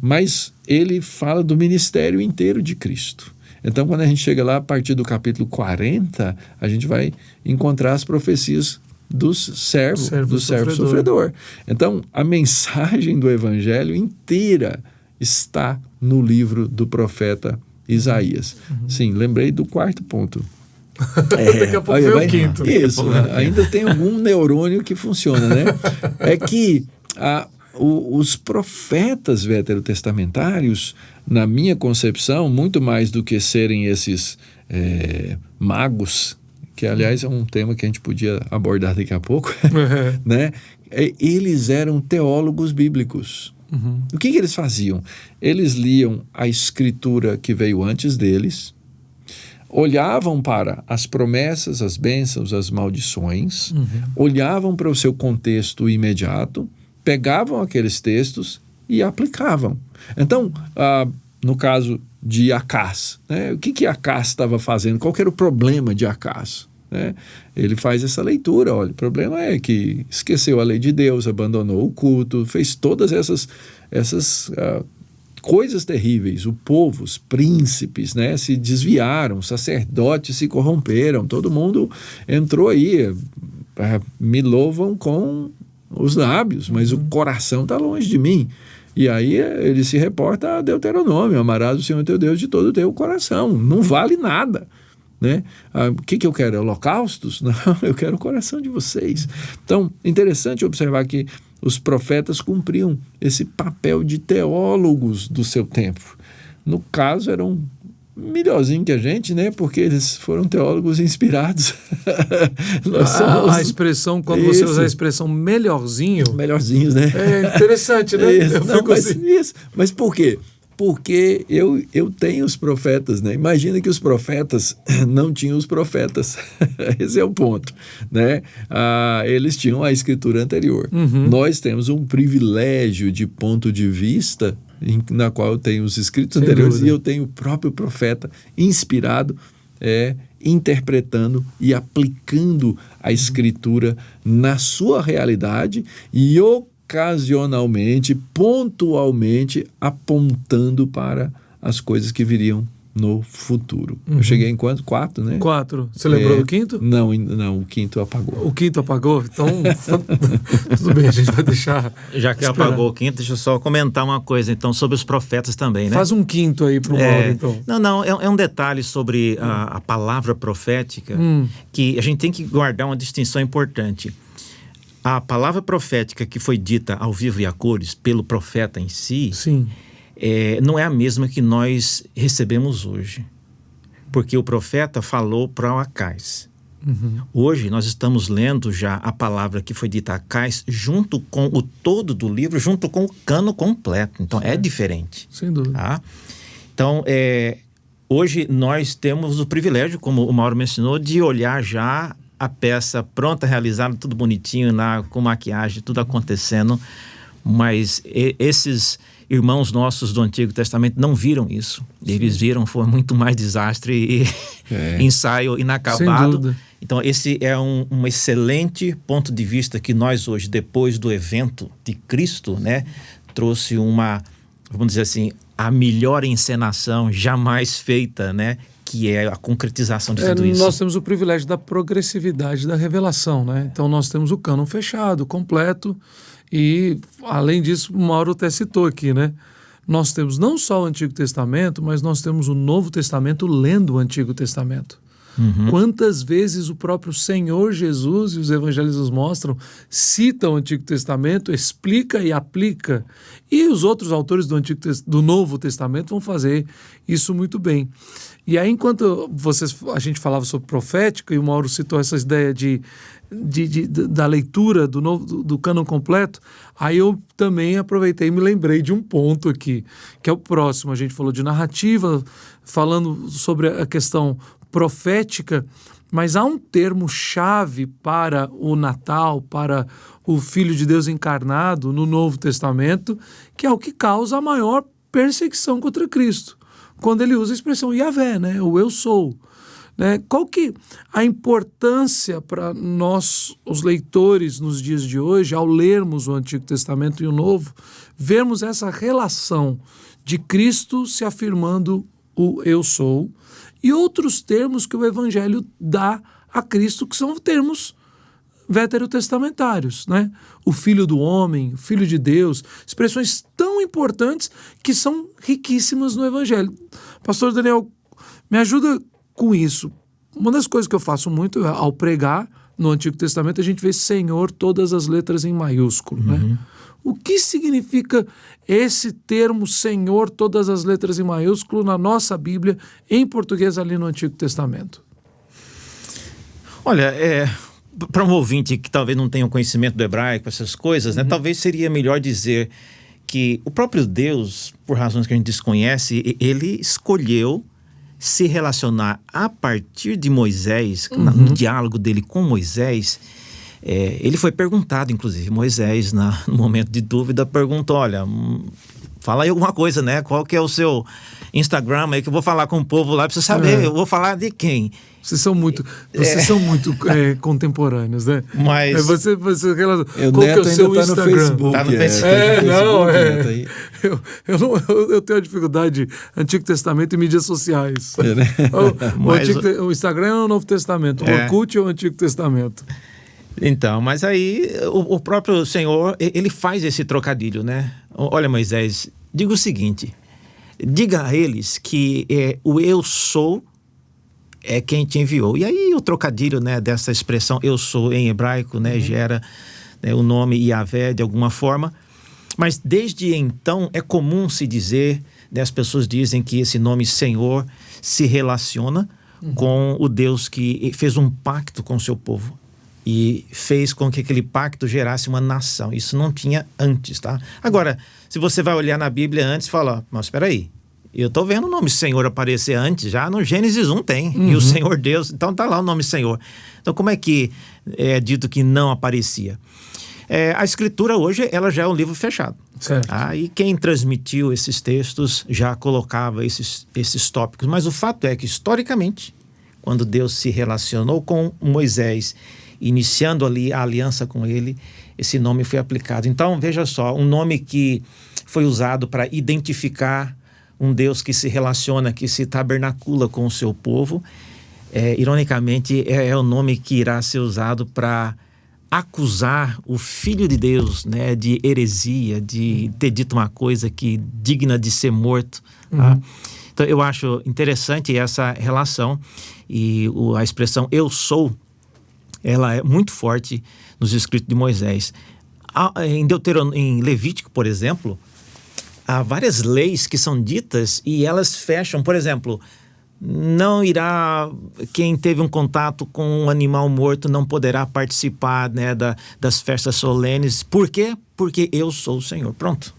mas ele fala do ministério inteiro de Cristo. Então, quando a gente chega lá, a partir do capítulo 40, a gente vai encontrar as profecias do servo sofredor. Então, a mensagem do evangelho inteira está no livro do profeta Isaías. Sim, lembrei do 4º ponto. Daqui a pouco vem o 5º. Isso, ainda tem algum neurônio que funciona, né? É que os profetas veterotestamentários, na minha concepção, muito mais do que serem esses magos, que aliás é um tema que a gente podia abordar daqui a pouco, né? Eles eram teólogos bíblicos. O que eles faziam? Eles liam a escritura que veio antes deles, olhavam para as promessas, as bênçãos, as maldições, olhavam para o seu contexto imediato, pegavam aqueles textos e aplicavam. Então, no caso de Acás, né, o que Acás estava fazendo? Qual que era o problema de Acás? Né? Ele faz essa leitura, olha, o problema é que esqueceu a lei de Deus, abandonou o culto, fez todas essas coisas terríveis. O povo, os príncipes, né, se desviaram, sacerdotes se corromperam, todo mundo entrou aí, me louvam com os lábios, mas o coração está longe de mim. E aí ele se reporta a Deuteronômio: amarás o Senhor teu Deus de todo o teu coração. Não vale nada, né? O que eu quero? Holocaustos? Não, eu quero o coração de vocês. Então, interessante observar que os profetas cumpriam esse papel de teólogos do seu tempo. No caso, eram melhorzinho que a gente, né? Porque eles foram teólogos inspirados. A expressão, quando você usa a expressão melhorzinho... Melhorzinhos, né? É interessante, né? Mas por quê? Porque eu tenho os profetas, né? Imagina que os profetas não tinham os profetas. Esse é o ponto, né? Eles tinham a escritura anterior. Nós temos um privilégio de ponto de vista na qual eu tenho os escritos anteriores e eu tenho o próprio profeta inspirado, interpretando e aplicando a escritura na sua realidade e ocasionalmente, pontualmente, apontando para as coisas que viriam no futuro. Eu cheguei em quanto? 4, né? 4. Você lembrou do quinto? Não, o quinto apagou. O quinto apagou? Então, tudo bem, a gente vai deixar. Já que esperar. apagou o quinto, deixa eu só comentar uma coisa, então, sobre os profetas também, né? Faz um quinto aí pro Mauro, então. Não, é um detalhe sobre a palavra profética que a gente tem que guardar uma distinção importante. A palavra profética que foi dita ao vivo e a cores pelo profeta em si, Sim. Não é a mesma que nós recebemos hoje. Porque o profeta falou para o Acais. Hoje nós estamos lendo já a palavra que foi dita a Acais junto com o todo do livro, junto com o cano completo. Então é diferente. Sem dúvida. Tá? Então, hoje nós temos o privilégio, como o Mauro mencionou, de olhar já a peça pronta, realizada, tudo bonitinho, com maquiagem, tudo acontecendo. Mas esses irmãos nossos do Antigo Testamento não viram isso. Eles viram, foi muito mais desastre e ensaio inacabado. Então esse é um excelente ponto de vista que nós hoje, depois do evento de Cristo, né, trouxe vamos dizer assim, a melhor encenação jamais feita, né, que é a concretização de tudo isso. Nós temos o privilégio da progressividade da revelação, né? Então nós temos o cânon fechado, completo. E, além disso, o Mauro até citou aqui, né? Nós temos não só o Antigo Testamento, mas nós temos o Novo Testamento lendo o Antigo Testamento. Quantas vezes o próprio Senhor Jesus, e os evangelhos mostram, cita o Antigo Testamento, explica e aplica. E os outros autores do Novo Testamento vão fazer isso muito bem. E aí, enquanto a gente falava sobre profética, e o Mauro citou essa ideia da leitura do cânon completo, aí eu também aproveitei e me lembrei de um ponto aqui, que é o próximo. A gente falou de narrativa, falando sobre a questão profética, mas há um termo-chave para o Natal, para o Filho de Deus encarnado no Novo Testamento, que é o que causa a maior perseguição contra Cristo, quando ele usa a expressão Yahvé, né? O eu sou. Né? Qual que a importância para nós, os leitores, nos dias de hoje, ao lermos o Antigo Testamento e o Novo, vermos essa relação de Cristo se afirmando o eu sou e outros termos que o Evangelho dá a Cristo, que são termos veterotestamentários, né? O Filho do Homem, o Filho de Deus, expressões tão importantes que são riquíssimas no Evangelho. Pastor Daniel, me ajuda com isso. Uma das coisas que eu faço muito ao pregar no Antigo Testamento, a gente vê Senhor, todas as letras em maiúsculo, né? O que significa esse termo Senhor, todas as letras em maiúsculo na nossa Bíblia, em português ali no Antigo Testamento? Olha, para um ouvinte que talvez não tenha um conhecimento do hebraico, essas coisas, né, talvez seria melhor dizer que o próprio Deus, por razões que a gente desconhece, ele escolheu se relacionar a partir de Moisés, no diálogo dele com Moisés. Ele foi perguntado, inclusive, Moisés, no momento de dúvida, perguntou, olha, fala aí alguma coisa, né? Qual que é o seu Instagram aí que eu vou falar com o povo lá, pra você saber, eu vou falar de quem? Vocês são muito contemporâneos, né? Mas você o qual que é Neto o seu ainda Instagram? Tá no Facebook. Tá no Facebook. Eu tenho a dificuldade Antigo Testamento e mídias sociais. Né? O Instagram é o Novo Testamento, o Orkut é o Antigo Testamento. Então, mas aí o próprio Senhor, ele faz esse trocadilho, né? Olha, Moisés, diga o seguinte, diga a eles que o eu sou é quem te enviou. E aí o trocadilho, né, dessa expressão eu sou em hebraico, né, gera, né, o nome Yahvé de alguma forma. Mas desde então é comum se dizer, né, as pessoas dizem que esse nome Senhor se relaciona com o Deus que fez um pacto com o seu povo e fez com que aquele pacto gerasse uma nação. Isso não tinha antes, tá? Agora, se você vai olhar na Bíblia antes, fala, mas espera aí, eu tô vendo o nome Senhor aparecer antes, já no Gênesis 1 tem, e o Senhor Deus, então tá lá o nome Senhor. Então como é que é dito que não aparecia? A Escritura hoje, ela já é um livro fechado. Certo. E quem transmitiu esses textos já colocava esses tópicos. Mas o fato é que, historicamente, quando Deus se relacionou com Moisés, iniciando ali a aliança com ele, esse nome foi aplicado. Então, veja só, um nome que foi usado para identificar um Deus que se relaciona, que se tabernacula com o seu povo. Ironicamente, é o nome que irá ser usado para acusar o Filho de Deus, né, de heresia, de ter dito uma coisa que digna de ser morto. Tá? Então, eu acho interessante essa relação, e a expressão eu sou, ela é muito forte nos escritos de Moisés. Em Levítico, por exemplo, há várias leis que são ditas e elas fecham. Por exemplo, não irá, quem teve um contato com um animal morto não poderá participar, né, das festas solenes. Por quê? Porque eu sou o Senhor. Pronto.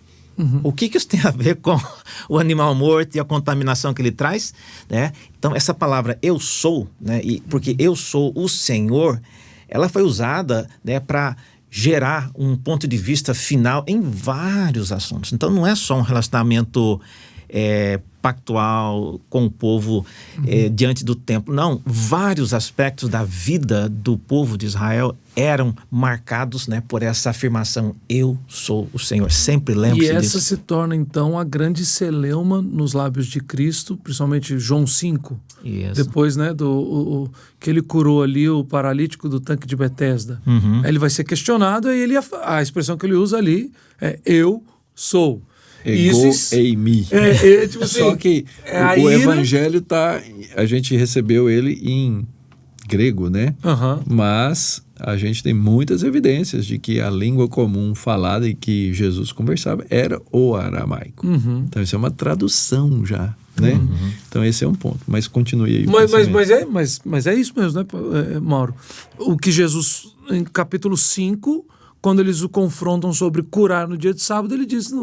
O que isso tem a ver com o animal morto e a contaminação que ele traz, né? Então, essa palavra eu sou, né, porque eu sou o Senhor, ela foi usada, né, para gerar um ponto de vista final em vários assuntos. Então, não é só um relacionamento pactual com o povo diante do templo. Não, vários aspectos da vida do povo de Israel eram marcados, né, por essa afirmação, eu sou o Senhor. Sempre lembre-se disso. E essa se torna, então, a grande celeuma nos lábios de Cristo, principalmente João 5. Isso. Depois, né, que ele curou ali o paralítico do tanque de Betesda. Aí ele vai ser questionado, e a expressão que ele usa ali é eu sou. Ego eimi. Tipo assim, só que o evangelho a gente recebeu ele em grego, né? Mas a gente tem muitas evidências de que a língua comum falada e que Jesus conversava era o aramaico. Então isso é uma tradução já, né? Então esse é um ponto. Mas continue aí. Mas é isso mesmo, né, Mauro? O que Jesus, em capítulo 5, quando eles o confrontam sobre curar no dia de sábado, ele diz...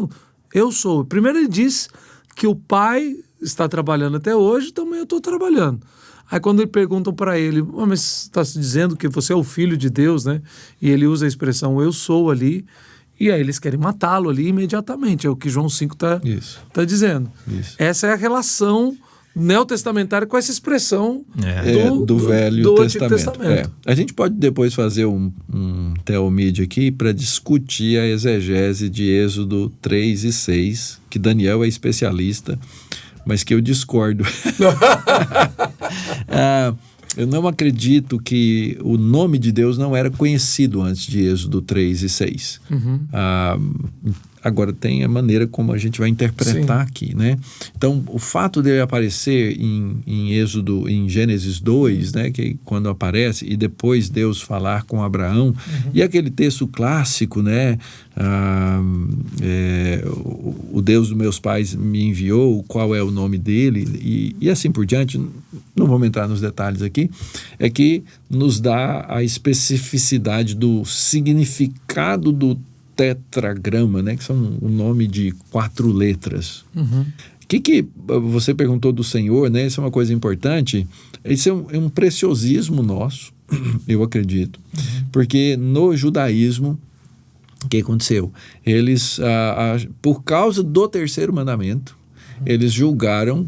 Eu sou. Primeiro ele diz que o pai está trabalhando até hoje, também eu estou trabalhando. Aí quando perguntam para ele, mas está se dizendo que você é o filho de Deus, né? E ele usa a expressão eu sou ali, e aí eles querem matá-lo ali imediatamente. É o que João 5 está dizendo. Isso. Essa é a relação neotestamentária com essa expressão do Velho Testamento. Testamento. A gente pode depois fazer um Teomídia aqui para discutir a exegese de Êxodo 3 e 6, que Daniel é especialista, mas que eu discordo. Eu não acredito que o nome de Deus não era conhecido antes de Êxodo 3 e 6. Agora tem a maneira como a gente vai interpretar aqui, né? Então, o fato dele aparecer em Gênesis 2, né, que quando aparece, e depois Deus falar com Abraão, e aquele texto clássico, né, o Deus dos meus pais me enviou, qual é o nome dele, e assim por diante, não vamos entrar nos detalhes aqui, é que nos dá a especificidade do significado do tetragrama, né, que são um nome de 4 letras. Que você perguntou do Senhor, né? Isso é uma coisa importante. Isso é um preciosismo nosso, eu acredito. Porque no judaísmo, o que aconteceu? Eles, por causa do terceiro mandamento, eles julgavam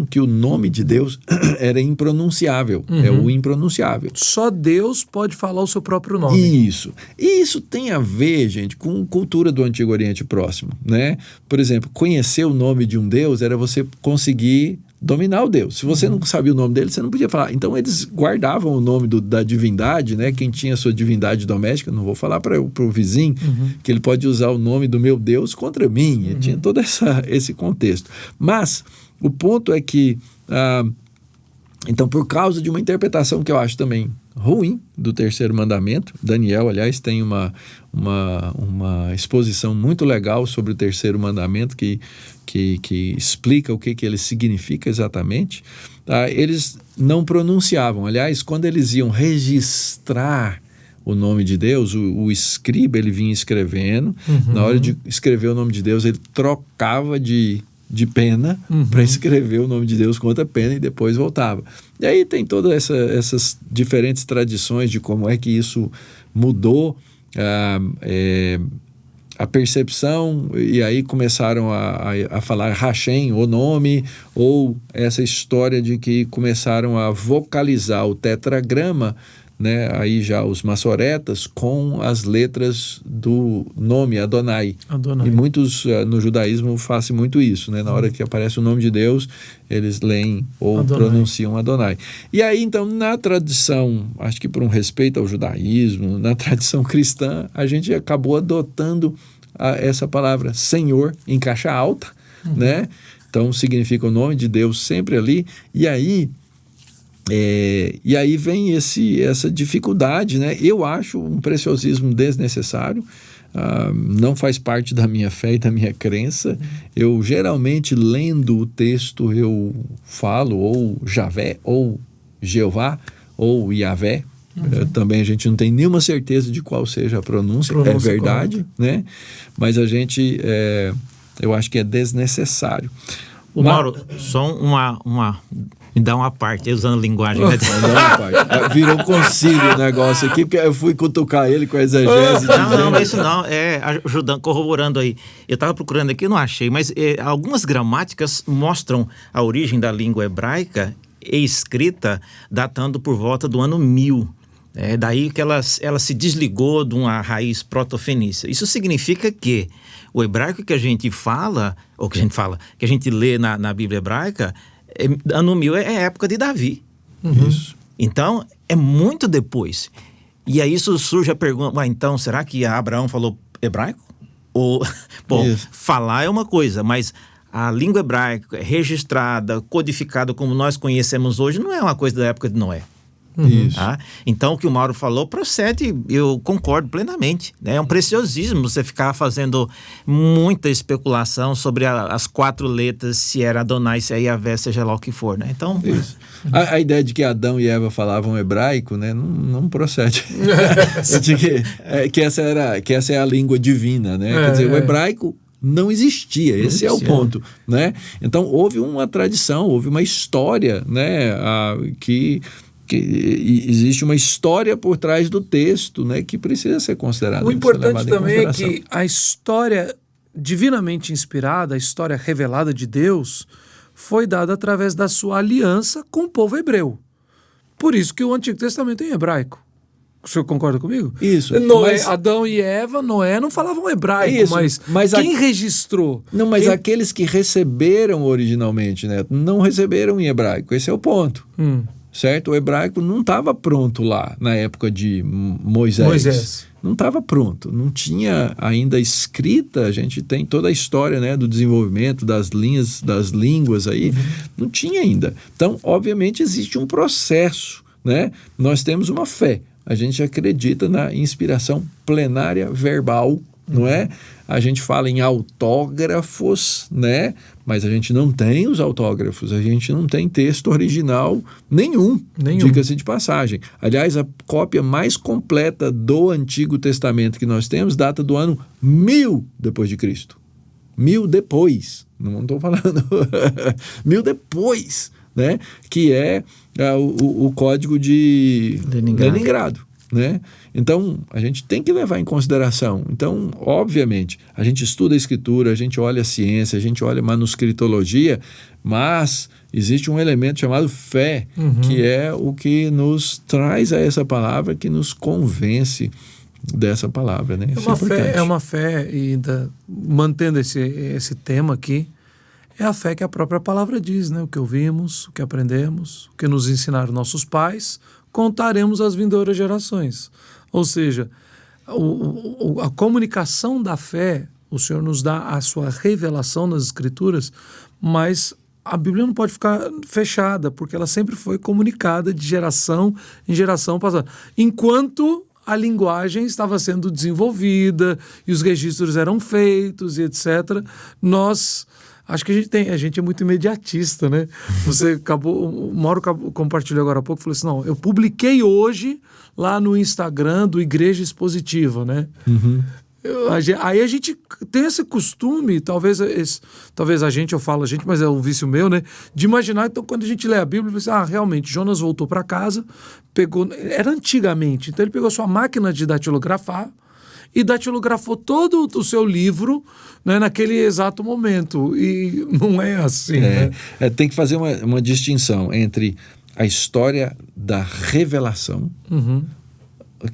que o nome de Deus era impronunciável, é o impronunciável. Só Deus pode falar o seu próprio nome. Isso. E isso tem a ver, gente, com cultura do Antigo Oriente Próximo, né? Por exemplo, conhecer o nome de um Deus era você conseguir dominar o Deus. Se você não sabia o nome dele, você não podia falar. Então eles guardavam o nome da divindade, né? Quem tinha sua divindade doméstica, não vou falar para o vizinho que ele pode usar o nome do meu Deus contra mim. Tinha todo esse contexto. Mas o ponto é que então, por causa de uma interpretação que eu acho também ruim do terceiro mandamento, Daniel, aliás, tem uma exposição muito legal sobre o terceiro mandamento que explica o que ele significa exatamente. Eles não pronunciavam. Aliás, quando eles iam registrar o nome de Deus, o escriba, ele vinha escrevendo. Na hora de escrever o nome de Deus, ele trocava de pena para escrever o nome de Deus com outra pena e depois voltava. E aí tem todas essas diferentes tradições de como é que isso mudou a percepção, e aí começaram a falar Hashem, o nome, ou essa história de que começaram a vocalizar o tetragrama né, aí já os maçoretas, com as letras do nome Adonai. Adonai. E muitos no judaísmo fazem muito isso, né? Na hora que aparece o nome de Deus, eles leem ou Adonai. pronunciam Adonai. E aí, então, na tradição, acho que por um respeito ao judaísmo, na tradição cristã, a gente acabou adotando essa palavra Senhor em caixa alta, né? Então, significa o nome de Deus sempre ali. E aí vem essa dificuldade, né? Eu acho um preciosismo desnecessário, não faz parte da minha fé e da minha crença. Eu geralmente, lendo o texto, eu falo ou Javé, ou Jeová, ou Yavé. Também a gente não tem nenhuma certeza de qual seja a pronúncia é verdade, né? Mas a gente, eu acho que é desnecessário. Mauro, só me dá uma parte, usando a linguagem. Né? Virou um concílio o negócio aqui, porque eu fui cutucar ele com a exegese. Não, isso não, ajudando, corroborando aí. Eu estava procurando aqui, eu não achei, mas algumas gramáticas mostram a origem da língua hebraica escrita datando por volta do ano 1000. É daí que ela se desligou de uma raiz proto-fenícia. Isso significa que o hebraico que a gente fala, que a gente lê na Bíblia hebraica, ano 1000 é a época de Davi. Isso. Então, é muito depois. E aí isso surge a pergunta, então, será que Abraão falou hebraico? Ou, falar é uma coisa, mas a língua hebraica registrada, codificada como nós conhecemos hoje, não é uma coisa da época de Noé. Isso. Tá? Então, o que o Mauro falou procede, eu concordo plenamente, né? É um preciosismo você ficar fazendo muita especulação sobre as 4 letras, se era Adonai, se é Yavé, seja lá o que for, né? Então, isso. A ideia de que Adão e Eva falavam hebraico, né, não procede. que essa é a língua divina, né? Quer dizer, o hebraico não existia, esse é o ponto, né? Então, houve uma tradição, houve uma história, né, que existe uma história por trás do texto, né, que precisa ser considerada. O importante também é que a história divinamente inspirada, a história revelada de Deus, foi dada através da sua aliança com o povo hebreu. Por isso que o Antigo Testamento é em hebraico. O senhor concorda comigo? Isso. Adão e Eva, Noé não falavam hebraico, mas quem registrou? Não, mas aqueles que receberam originalmente, né, não receberam em hebraico. Esse é o ponto. Certo? O hebraico não estava pronto lá na época de Moisés. Não estava pronto, não tinha ainda escrita. A gente tem toda a história, né, do desenvolvimento das linhas, das línguas aí, não tinha ainda. Então, obviamente, existe um processo, né? Nós temos uma fé, a gente acredita na inspiração plenária verbal, não é? A gente fala em autógrafos, né? Mas a gente não tem os autógrafos, a gente não tem texto original nenhum. Diga-se de passagem. Aliás, a cópia mais completa do Antigo Testamento que nós temos data do ano 1000 depois de Cristo. 1000 depois, não estou falando 1000 depois, né? Que é o código de Leningrado. Né? Então, a gente tem que levar em consideração. Então, obviamente, a gente estuda a escritura, a gente olha a ciência, a gente olha a manuscritologia, mas existe um elemento chamado fé, que é o que nos traz a essa palavra, que nos convence dessa palavra. Né? É uma fé, e mantendo esse tema aqui, é a fé que a própria palavra diz, né? O que ouvimos, o que aprendemos, o que nos ensinaram nossos pais, contaremos às vindouras gerações. Ou seja, a comunicação da fé, o Senhor nos dá a sua revelação nas Escrituras, mas a Bíblia não pode ficar fechada, porque ela sempre foi comunicada de geração em geração passada. Enquanto a linguagem estava sendo desenvolvida e os registros eram feitos e etc., acho que a gente é muito imediatista, né? O Mauro compartilhou agora há pouco, falou assim, não, eu publiquei hoje lá no Instagram do Igreja Expositiva, né? Aí a gente tem esse costume, talvez a gente, eu falo a gente, mas é um vício meu, né? De imaginar, então, quando a gente lê a Bíblia, você realmente, Jonas voltou para casa, era antigamente, então ele pegou sua máquina de datilografar, e datilografou todo o seu livro, né, naquele exato momento. E não é assim. Né? Tem que fazer uma distinção entre a história da revelação,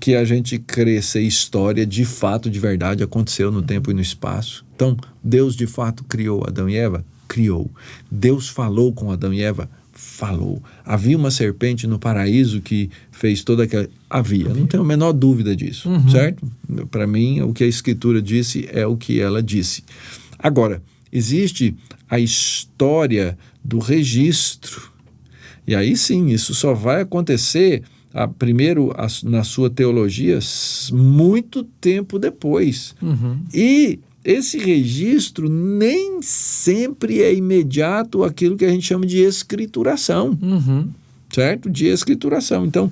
que a gente crê ser história de fato, de verdade, aconteceu no tempo e no espaço. Então, Deus de fato criou Adão e Eva? Criou. Deus falou com Adão e Eva? Falou. Havia uma serpente no paraíso que fez toda aquela... Havia, não tenho a menor dúvida disso, certo? Para mim, o que a Escritura disse é o que ela disse. Agora, existe a história do registro. E aí sim, isso só vai acontecer, primeiro, na sua teologia, muito tempo depois. E esse registro nem sempre é imediato aquilo que a gente chama de escrituração. Certo? De escrituração. Então,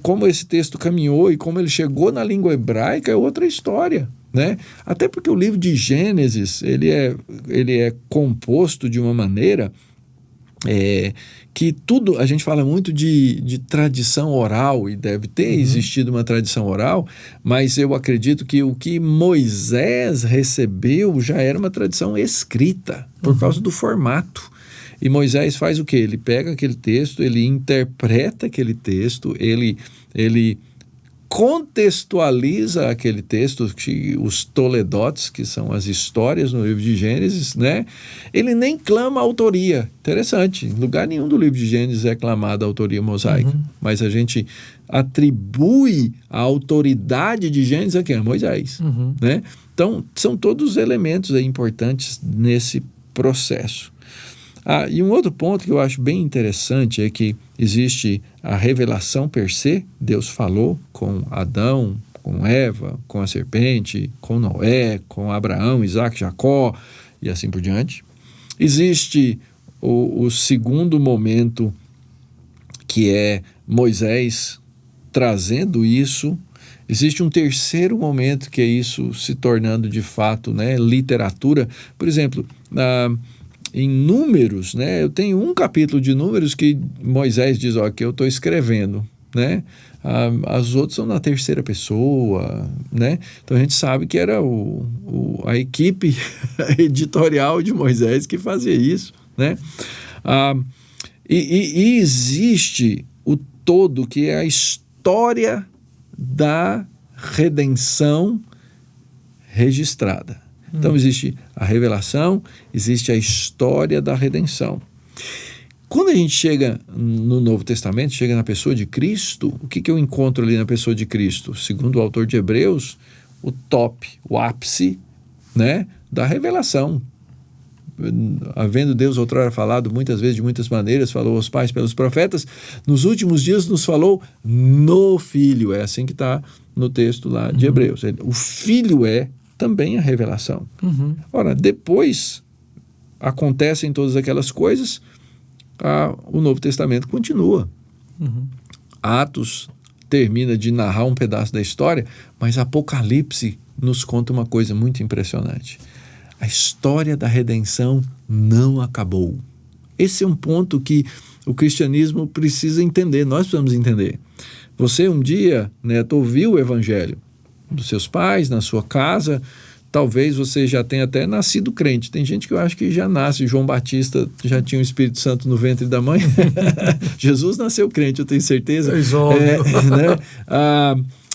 como esse texto caminhou e como ele chegou na língua hebraica é outra história, né? Até porque o livro de Gênesis, ele é composto de uma maneira que tudo, a gente fala muito de tradição oral, e deve ter existido uma tradição oral, mas eu acredito que o que Moisés recebeu já era uma tradição escrita, por causa do formato. E Moisés faz o quê? Ele pega aquele texto, ele interpreta aquele texto, ele contextualiza aquele texto, os toledotes, que são as histórias no livro de Gênesis, né? Ele nem clama a autoria. Interessante, em lugar nenhum do livro de Gênesis é clamada a autoria mosaica, mas a gente atribui a autoridade de Gênesis a quem? A Moisés, né? Então, são todos elementos aí importantes nesse processo. E um outro ponto que eu acho bem interessante é que existe a revelação per se. Deus falou com Adão, com Eva, com a serpente, com Noé, com Abraão, Isaac, Jacó e assim por diante. Existe o segundo momento, que é Moisés trazendo isso. Existe um terceiro momento, que é isso se tornando de fato, né, literatura. Por exemplo, em Números, né? Eu tenho um capítulo de Números que Moisés diz, que eu estou escrevendo, né? As outras são na terceira pessoa, né? Então a gente sabe que era a equipe editorial de Moisés que fazia isso, né? E existe o todo, que é a história da redenção registrada. Então existe a revelação, existe a história da redenção. Quando a gente chega no Novo Testamento, chega na pessoa de Cristo, o que eu encontro ali na pessoa de Cristo? Segundo o autor de Hebreus, o top, o ápice, né, da revelação. Havendo Deus outrora falado muitas vezes, de muitas maneiras, falou aos pais pelos profetas, nos últimos dias nos falou no Filho. É assim que está no texto lá de Hebreus. O Filho é também a revelação. Ora, depois acontecem todas aquelas coisas, o Novo Testamento continua. Atos termina de narrar um pedaço da história, mas Apocalipse nos conta uma coisa muito impressionante. A história da redenção não acabou. Esse é um ponto que o cristianismo precisa entender, nós precisamos entender. Você um dia, Neto, ouviu o evangelho dos seus pais, na sua casa, talvez você já tenha até nascido crente. Tem gente que eu acho que já nasce. João Batista já tinha o Espírito Santo no ventre da mãe. Jesus nasceu crente, eu tenho certeza. Né?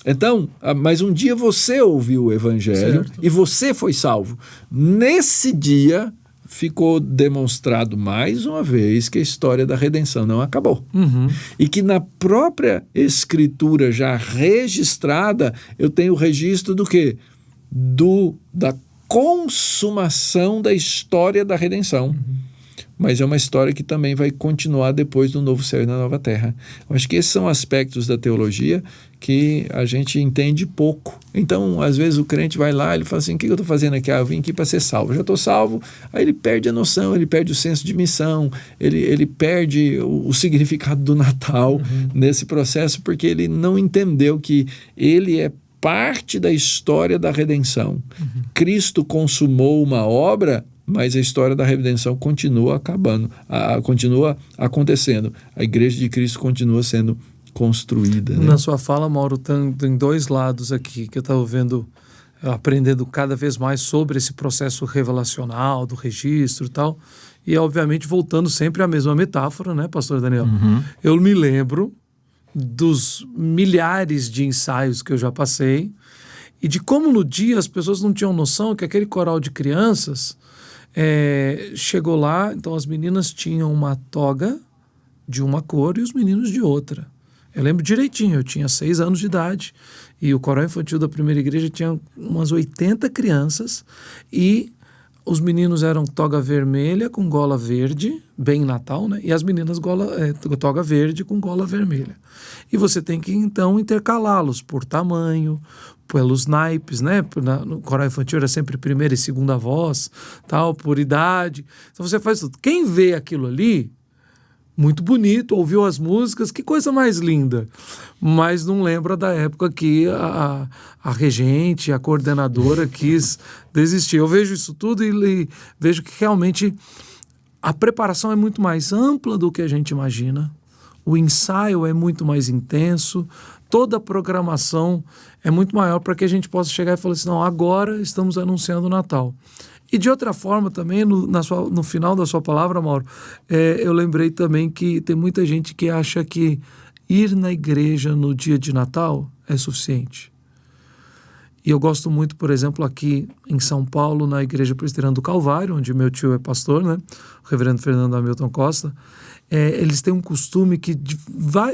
Então, mas um dia você ouviu o evangelho, certo, e você foi salvo. Nesse dia ficou demonstrado mais uma vez que a história da redenção não acabou. E que na própria Escritura já registrada, eu tenho o registro do quê? Da consumação da história da redenção. Mas é uma história que também vai continuar depois do novo céu e da nova terra. Eu acho que esses são aspectos da teologia que a gente entende pouco. Então, às vezes o crente vai lá, ele fala assim, o que eu estou fazendo aqui? Eu vim aqui para ser salvo. Eu já estou salvo. Aí ele perde a noção, ele perde o senso de missão, ele perde o significado do Natal nesse processo, porque ele não entendeu que ele é parte da história da redenção. Cristo consumou uma obra, mas a história da redenção continua continua acontecendo. A igreja de Cristo continua sendo construída. Né? Na sua fala, Mauro, tem dois lados aqui que eu estava aprendendo cada vez mais sobre esse processo revelacional, do registro e tal. E, obviamente, voltando sempre à mesma metáfora, né, pastor Daniel? Eu me lembro dos milhares de ensaios que eu já passei e de como no dia as pessoas não tinham noção que aquele coral de crianças chegou lá, então as meninas tinham uma toga de uma cor e os meninos de outra. Eu lembro direitinho, eu tinha 6 anos de idade e o coral infantil da primeira igreja tinha umas 80 crianças e os meninos eram toga vermelha com gola verde, bem Natal, né? E as meninas toga verde com gola vermelha. E você tem que, então, intercalá-los por tamanho, pelos naipes, né? No coral infantil era sempre primeira e segunda voz, tal, por idade. Então você faz tudo. Quem vê aquilo ali, muito bonito, ouviu as músicas, que coisa mais linda. Mas não lembra da época que a regente, a coordenadora quis desistir. Eu vejo isso tudo e vejo que realmente a preparação é muito mais ampla do que a gente imagina. O ensaio é muito mais intenso, toda a programação é muito maior para que a gente possa chegar e falar assim, não, agora estamos anunciando o Natal. E de outra forma também, no final da sua palavra, Mauro, eu lembrei também que tem muita gente que acha que ir na igreja no dia de Natal é suficiente. E eu gosto muito, por exemplo, aqui em São Paulo, na Igreja Presbiteriana do Calvário, onde meu tio é pastor, né? O reverendo Fernando Hamilton Costa, eles têm um costume que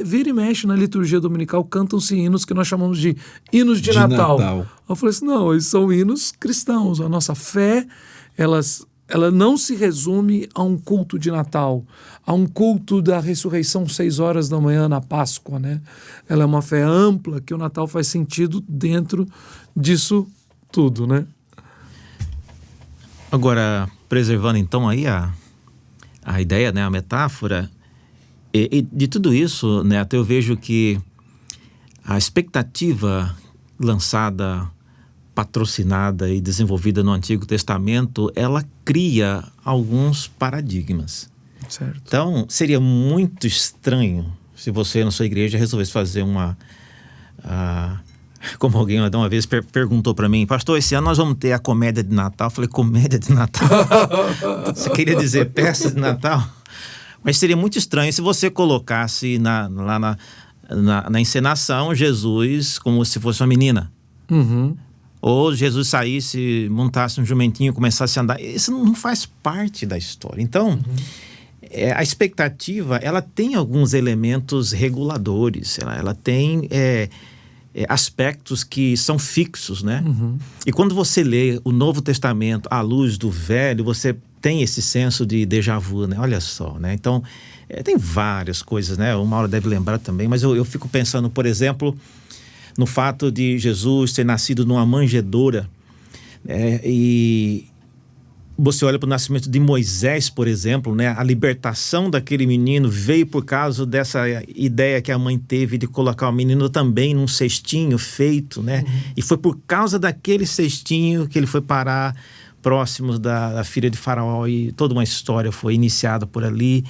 vira e mexe na liturgia dominical, cantam-se hinos que nós chamamos de hinos de Natal. Eu falei assim, não, eles são hinos cristãos. A nossa fé, ela não se resume a um culto de Natal, a um culto da ressurreição 6 horas da manhã na Páscoa, né? Ela é uma fé ampla, que o Natal faz sentido dentro disso tudo, né? Agora, preservando então aí a ideia, né, a metáfora, e de tudo isso, né, até eu vejo que a expectativa lançada, patrocinada e desenvolvida no Antigo Testamento, ela cria alguns paradigmas. Certo. Então, seria muito estranho se você, na sua igreja, resolvesse fazer como alguém uma vez perguntou para mim, pastor, esse ano nós vamos ter a comédia de Natal. Eu falei, comédia de Natal? Você queria dizer peça de Natal? Mas seria muito estranho se você colocasse lá na encenação Jesus como se fosse uma menina. Uhum. Ou Jesus saísse, montasse um jumentinho, começasse a andar. Isso não faz parte da história. Então, a expectativa, ela tem alguns elementos reguladores. Ela tem aspectos que são fixos, né? Uhum. E quando você lê o Novo Testamento à luz do Velho, você tem esse senso de déjà vu, né? Olha só, né? Então, tem várias coisas, né? O Mauro deve lembrar também, mas eu fico pensando, por exemplo, no fato de Jesus ter nascido numa manjedoura, né? E você olha para o nascimento de Moisés, por exemplo, né? A libertação daquele menino veio por causa dessa ideia que a mãe teve de colocar o menino também num cestinho feito, né? E foi por causa daquele cestinho que ele foi parar próximos da filha de Faraó, e toda uma história foi iniciada por ali,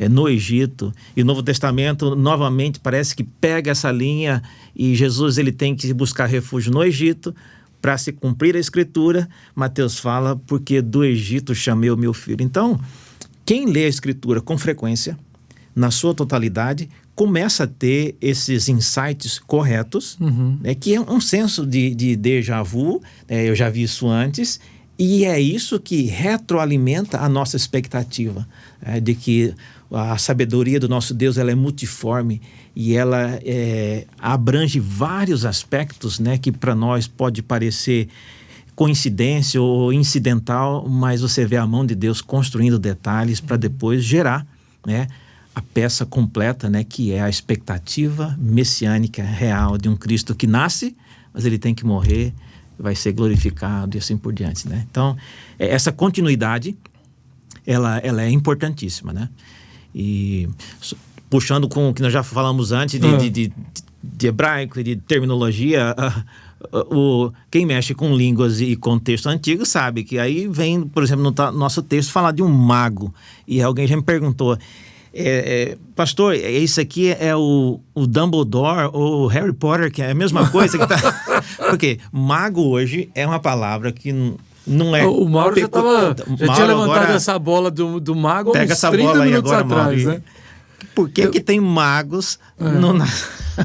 no Egito. E o Novo Testamento novamente parece que pega essa linha, e Jesus ele tem que buscar refúgio no Egito para se cumprir a Escritura. Mateus fala, porque do Egito chamei o meu filho. Então, quem lê a Escritura com frequência, na sua totalidade, começa a ter esses insights corretos, né, que é um senso de déjà vu, eu já vi isso antes, e é isso que retroalimenta a nossa expectativa, de que a sabedoria do nosso Deus ela é multiforme e ela abrange vários aspectos, né, que para nós pode parecer coincidência ou incidental, mas você vê a mão de Deus construindo detalhes para depois gerar, né, a peça completa, né, que é a expectativa messiânica real de um Cristo que nasce, mas ele tem que morrer, vai ser glorificado e assim por diante, né? Então, essa continuidade, ela é importantíssima, né? E puxando com o que nós já falamos antes de hebraico, de terminologia, quem mexe com línguas e contexto antigo sabe que aí vem, por exemplo, no nosso texto falar de um mago, e alguém já me perguntou, pastor, isso aqui é o Dumbledore ou o Harry Potter, que é a mesma coisa que tá... Porque mago hoje é uma palavra que Não é. O Mauro já tinha levantado agora, essa bola do mago pega uns essa 30 bola aí minutos agora, atrás, Mauro. né? Por que tem magos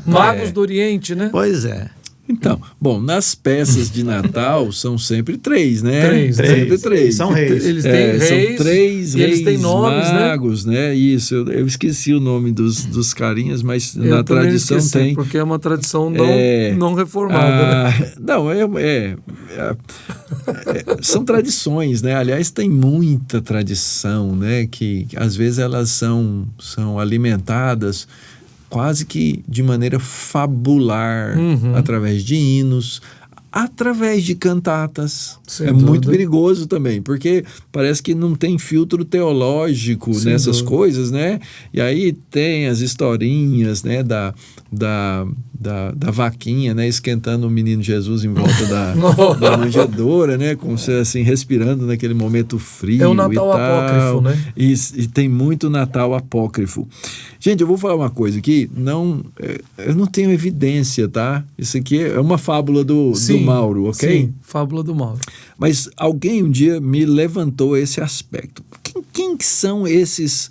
Magos do Oriente, né? Pois é. Então, bom, nas peças de Natal são sempre 3, né? Três. Sempre 3. São reis. Eles têm reis. São 3 e eles têm reis nomes, magos, né? Isso, eu esqueci o nome dos carinhas, mas Eu na também tradição esqueci, tem. porque é uma tradição não reformada, né? Não, são tradições, né? Aliás, tem muita tradição, né? Que às vezes elas são alimentadas quase que de maneira fabular, através de hinos, através de cantatas. Sem Muito dúvida. perigoso também, porque parece que não tem filtro teológico Sem nessas dúvida. coisas, né? E aí tem as historinhas, né, da vaquinha, né, esquentando o menino Jesus em volta da manjedoura, né, como se assim, respirando naquele momento frio. É o Natal e tal. apócrifo, né? E tem muito Natal apócrifo. Gente, eu vou falar uma coisa aqui, eu não tenho evidência, tá? Isso aqui é uma fábula do Mauro, ok? Sim, fábula do Mauro. Mas alguém um dia me levantou esse aspecto. Quem que são esses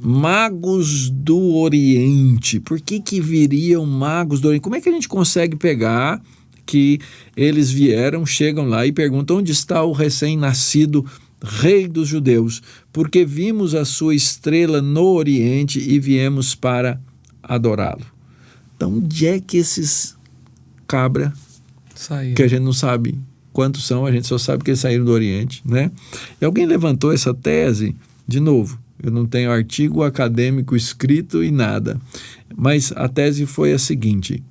magos do Oriente? Por que viriam magos do Oriente? Como é que a gente consegue pegar que eles vieram, chegam lá e perguntam onde está o recém-nascido Rei dos Judeus? Porque vimos a sua estrela no Oriente e viemos para adorá-lo. Então, onde é que esses cabra, Saiu. que a gente não sabe quantos são, a gente só sabe que eles saíram do Oriente, né? E alguém levantou essa tese, de novo, eu não tenho artigo acadêmico escrito e nada, mas a tese foi a seguinte: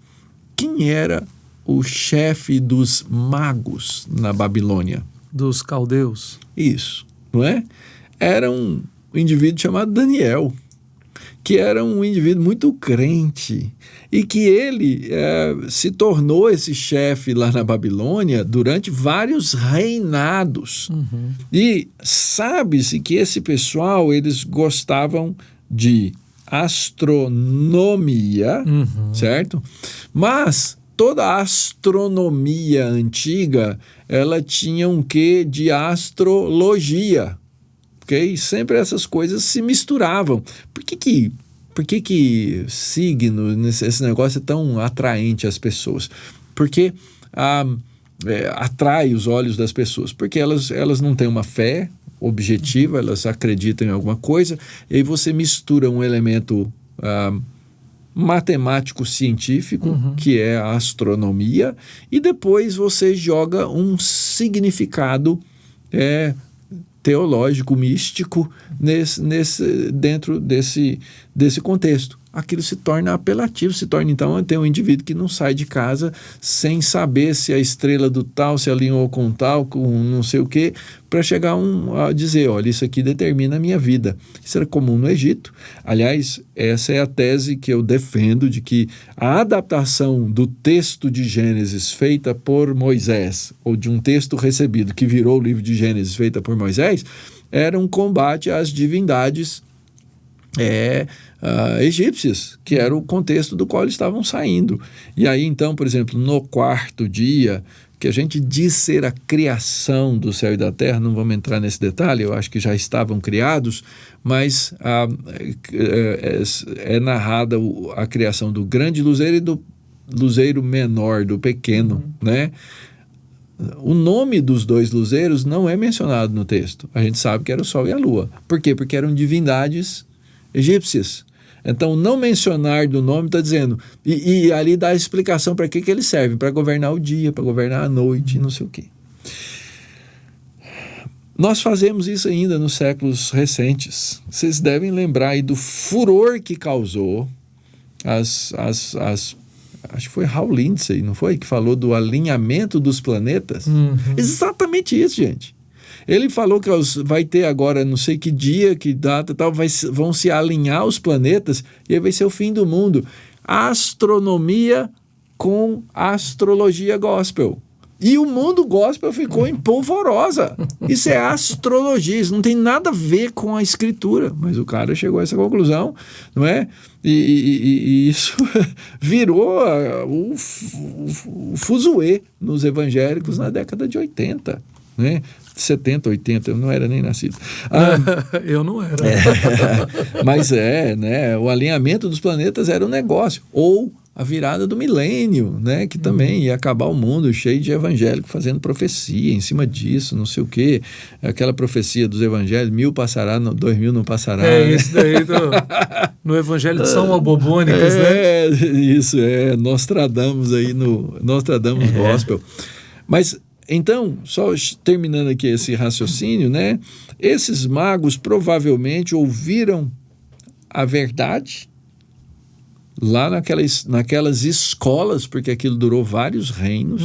quem era o chefe dos magos na Babilônia? Dos caldeus. Isso, não é? Era um indivíduo chamado Daniel, que era um indivíduo muito crente e que ele se tornou esse chefe lá na Babilônia durante vários reinados. E sabe-se que esse pessoal, eles gostavam de astronomia, certo? Mas toda a astronomia antiga, ela tinha um quê de astrologia. Okay? Sempre essas coisas se misturavam. Por que signo, esse negócio é tão atraente às pessoas? Porque atrai os olhos das pessoas. Porque elas não têm uma fé objetiva, elas acreditam em alguma coisa, e aí você mistura um elemento matemático-científico, que é a astronomia, e depois você joga um significado teológico, místico, dentro desse contexto. Aquilo se torna apelativo, se torna então até um indivíduo que não sai de casa sem saber se a estrela do tal se alinhou com tal, com não sei o quê, para chegar a dizer, olha, isso aqui determina a minha vida. Isso era comum no Egito. Aliás, essa é a tese que eu defendo, de que a adaptação do texto de Gênesis feita por Moisés, ou de um texto recebido que virou o livro de Gênesis feita por Moisés, era um combate às divindades egípcias, que era o contexto do qual eles estavam saindo. E aí então, por exemplo, no quarto dia, que a gente diz ser a criação do céu e da terra, não vamos entrar nesse detalhe, eu acho que já estavam criados, mas é narrada a criação do grande luzeiro e do luzeiro menor, do pequeno, né? O nome dos dois luzeiros não é mencionado no texto. A gente sabe que era o sol e a lua. Por quê? Porque eram divindades egípcias. Então, não mencionar do nome está dizendo... E ali dá a explicação para que eles servem. Para governar o dia, para governar a noite, não sei o quê. Nós fazemos isso ainda nos séculos recentes. Vocês devem lembrar aí do furor que causou acho que foi Hal Lindsey, não foi? Que falou do alinhamento dos planetas. Exatamente isso, gente. Ele falou que vai ter agora, não sei que dia, que data, tal, vão se alinhar os planetas e aí vai ser o fim do mundo. Astronomia com astrologia gospel. E o mundo gospel ficou em polvorosa. Isso é astrologia, isso não tem nada a ver com a escritura. Mas o cara chegou a essa conclusão, não é? E isso virou o fuzuê nos evangélicos na década de 80, né? 70, 80, eu não era nem nascido. Eu não era. Mas né? O alinhamento dos planetas era um negócio. Ou a virada do milênio, né? Que também ia acabar o mundo cheio de evangélico fazendo profecia em cima disso, não sei o quê. Aquela profecia dos evangelhos, 1000 passará, 2000 não passará. Isso daí no Evangelho de São Albobônicos, né? Isso, Nostradamus aí no Nostradamus Gospel. Mas, então, só terminando aqui esse raciocínio, né? Esses magos provavelmente ouviram a verdade lá naquelas escolas, porque aquilo durou vários reinos,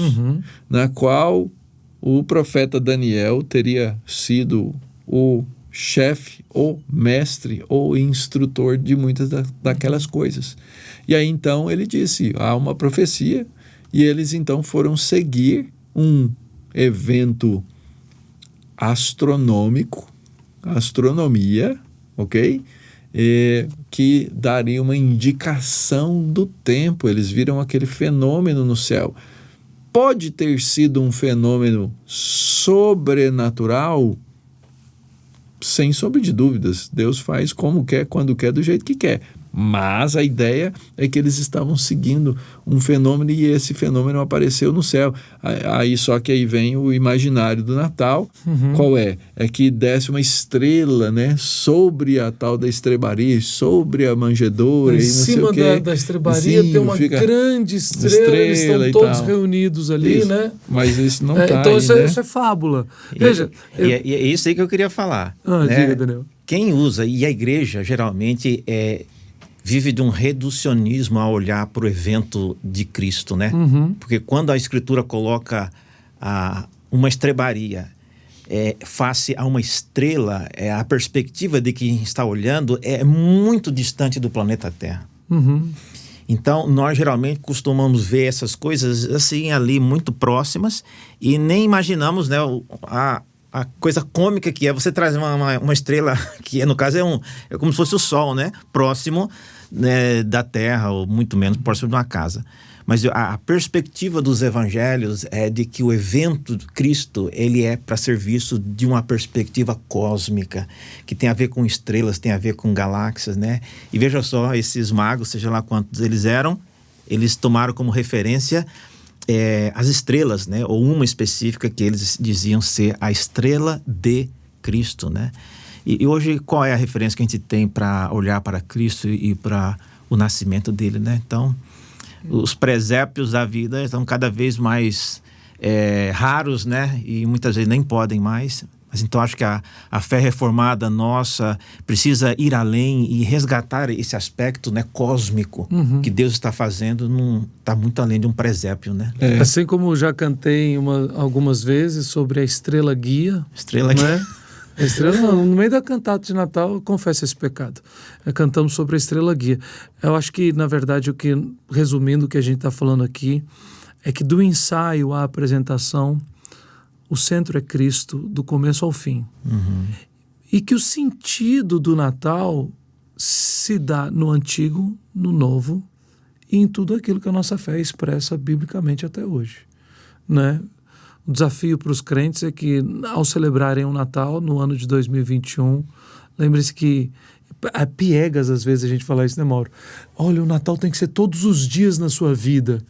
na qual o profeta Daniel teria sido o chefe, ou mestre, ou instrutor de muitas daquelas coisas. E aí então ele disse, há uma profecia, e eles então foram seguir um evento astronômico, astronomia, ok? Que daria uma indicação do tempo. Eles viram aquele fenômeno no céu. Pode ter sido um fenômeno sobrenatural? Sem sombra de dúvidas. Deus faz como quer, quando quer, do jeito que quer. Mas a ideia é que eles estavam seguindo um fenômeno e esse fenômeno apareceu no céu. Só que aí vem o imaginário do Natal. Qual é? É que desce uma estrela, né, sobre a tal da estrebaria, sobre a manjedoura. Em e não cima sei o quê. da estrebaria tem uma grande estrela, eles estão todos reunidos ali, isso. né? Mas isso não está então aí, isso, né? isso é fábula. Veja, E é isso aí que eu queria falar. Diga, Daniel. Quem usa, e a igreja geralmente vive de um reducionismo a olhar para o evento de Cristo, né? Porque quando a Escritura coloca uma estrebaria face a uma estrela, a perspectiva de quem está olhando é muito distante do planeta Terra. Então, nós geralmente costumamos ver essas coisas assim ali muito próximas e nem imaginamos, né, a coisa cômica que é você trazer uma estrela que no caso é como se fosse o Sol, né? Próximo, né, da Terra, ou muito menos próximo de uma casa. Mas a perspectiva dos evangelhos é de que o evento de Cristo, ele é para ser visto de uma perspectiva cósmica, que tem a ver com estrelas, tem a ver com galáxias, né? E veja só, esses magos, seja lá quantos eles eram, eles tomaram como referência as estrelas, né? Ou uma específica que eles diziam ser a estrela de Cristo, né? E hoje, qual é a referência que a gente tem para olhar para Cristo e para o nascimento dele, né? Então, os presépios da vida estão cada vez mais raros, né? E muitas vezes nem podem mais. Mas então acho que a fé reformada nossa precisa ir além e resgatar esse aspecto, né, cósmico que Deus está fazendo, está muito além de um presépio, né? Assim como já cantei algumas vezes sobre a estrela guia. Estrela guia. Né? A estrela, no meio da cantata de Natal, eu confesso esse pecado. Cantamos sobre a estrela guia. Eu acho que, na verdade, resumindo o que a gente está falando aqui, é que do ensaio à apresentação, o centro é Cristo, do começo ao fim. E que o sentido do Natal se dá no Antigo, no Novo e em tudo aquilo que a nossa fé expressa biblicamente até hoje, né? O desafio para os crentes é que, ao celebrarem o Natal no ano de 2021, lembre-se que é piegas às vezes a gente falar isso, né, Mauro? Olha, o Natal tem que ser todos os dias na sua vida.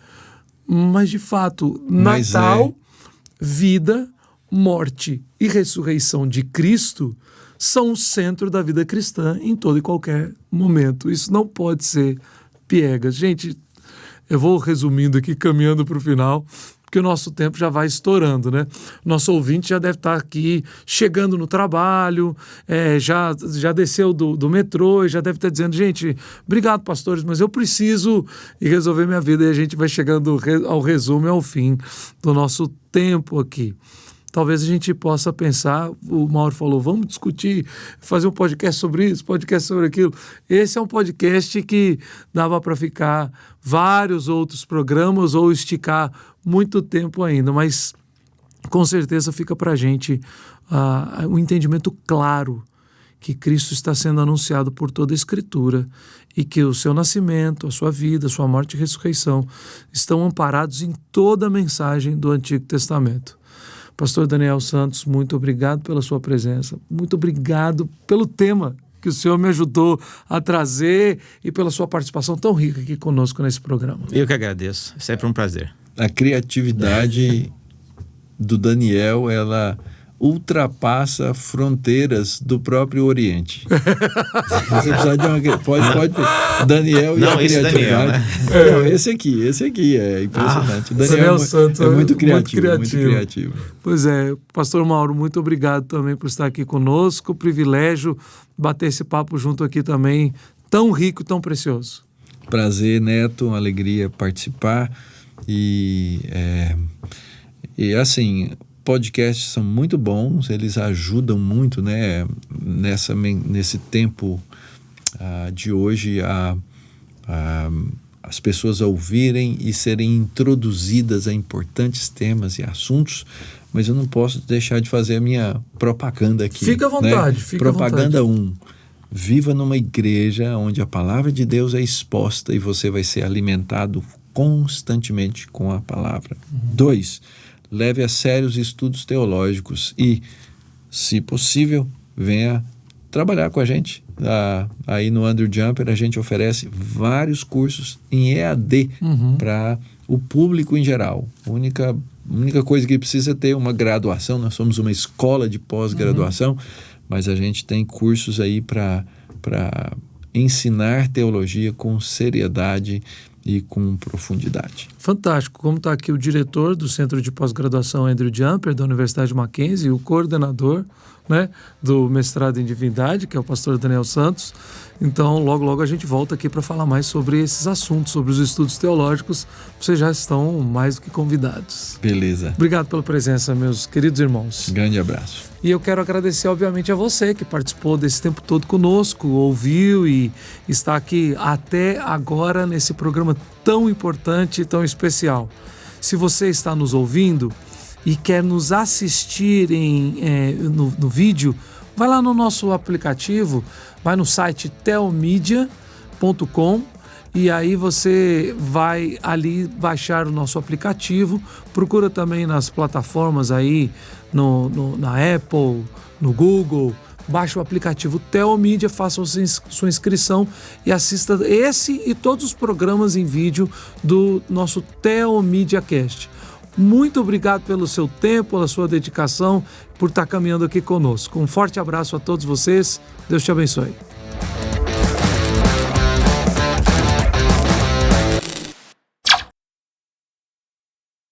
Mas, de fato, Natal, vida, morte e ressurreição de Cristo são o centro da vida cristã em todo e qualquer momento. Isso não pode ser piegas. Gente, eu vou resumindo aqui, caminhando para o final, porque o nosso tempo já vai estourando, né? Nosso ouvinte já deve estar aqui chegando no trabalho, já desceu do metrô e já deve estar dizendo, gente, obrigado, pastores, mas eu preciso ir resolver minha vida. E a gente vai chegando ao resumo e ao fim do nosso tempo aqui. Talvez a gente possa pensar, o Mauro falou, vamos discutir, fazer um podcast sobre isso, podcast sobre aquilo. Esse é um podcast que dava para ficar vários outros programas ou esticar muito tempo ainda, mas com certeza fica para a gente um entendimento claro que Cristo está sendo anunciado por toda a Escritura e que o seu nascimento, a sua vida, a sua morte e ressurreição estão amparados em toda a mensagem do Antigo Testamento. Pastor Daniel Santos, muito obrigado pela sua presença, muito obrigado pelo tema que o senhor me ajudou a trazer e pela sua participação tão rica aqui conosco nesse programa. Eu que agradeço, é sempre um prazer. A criatividade do Daniel, ela ultrapassa fronteiras do próprio Oriente. Você precisa de uma... Pode... Daniel e não, a criatividade. Daniel, né? Não, esse aqui é impressionante. Daniel Santos é muito criativo. Pois é, Pastor Mauro, muito obrigado também por estar aqui conosco. Privilégio bater esse papo junto aqui também, tão rico e tão precioso. Prazer, Neto, uma alegria participar. E assim, podcasts são muito bons, eles ajudam muito, né, nesse tempo de hoje as pessoas a ouvirem e serem introduzidas a importantes temas e assuntos, mas eu não posso deixar de fazer a minha propaganda aqui. Fica à vontade, né? fica Propaganda à vontade. 1. Viva numa igreja onde a palavra de Deus é exposta e você vai ser alimentado constantemente com a palavra. 2. Leve a sério os estudos teológicos e, se possível, venha trabalhar com a gente. Aí no Andrew Jumper a gente oferece vários cursos em EAD para o público em geral. A única coisa que precisa é ter uma graduação. Nós somos uma escola de pós-graduação, mas a gente tem cursos aí para ensinar teologia com seriedade e com profundidade. Fantástico. Como está aqui o diretor do Centro de Pós-Graduação Andrew Jumper, da Universidade Mackenzie, e o coordenador, né, do mestrado em Divindade, que é o pastor Daniel Santos. Então, logo a gente volta aqui para falar mais sobre esses assuntos, sobre os estudos teológicos. Vocês já estão mais do que convidados. Beleza. Obrigado pela presença, meus queridos irmãos. Grande abraço. E eu quero agradecer, obviamente, a você que participou desse tempo todo conosco, ouviu e está aqui até agora nesse programa tão importante e tão especial. Se você está nos ouvindo e quer nos assistir no vídeo, vai lá no nosso aplicativo, vai no site telmedia.com e aí você vai ali baixar o nosso aplicativo. Procura também nas plataformas aí, na Apple, no Google. Baixe o aplicativo Telmedia, faça sua inscrição e assista esse e todos os programas em vídeo do nosso Telmedia Cast. Muito obrigado pelo seu tempo, pela sua dedicação, por estar caminhando aqui conosco. Um forte abraço a todos vocês. Deus te abençoe.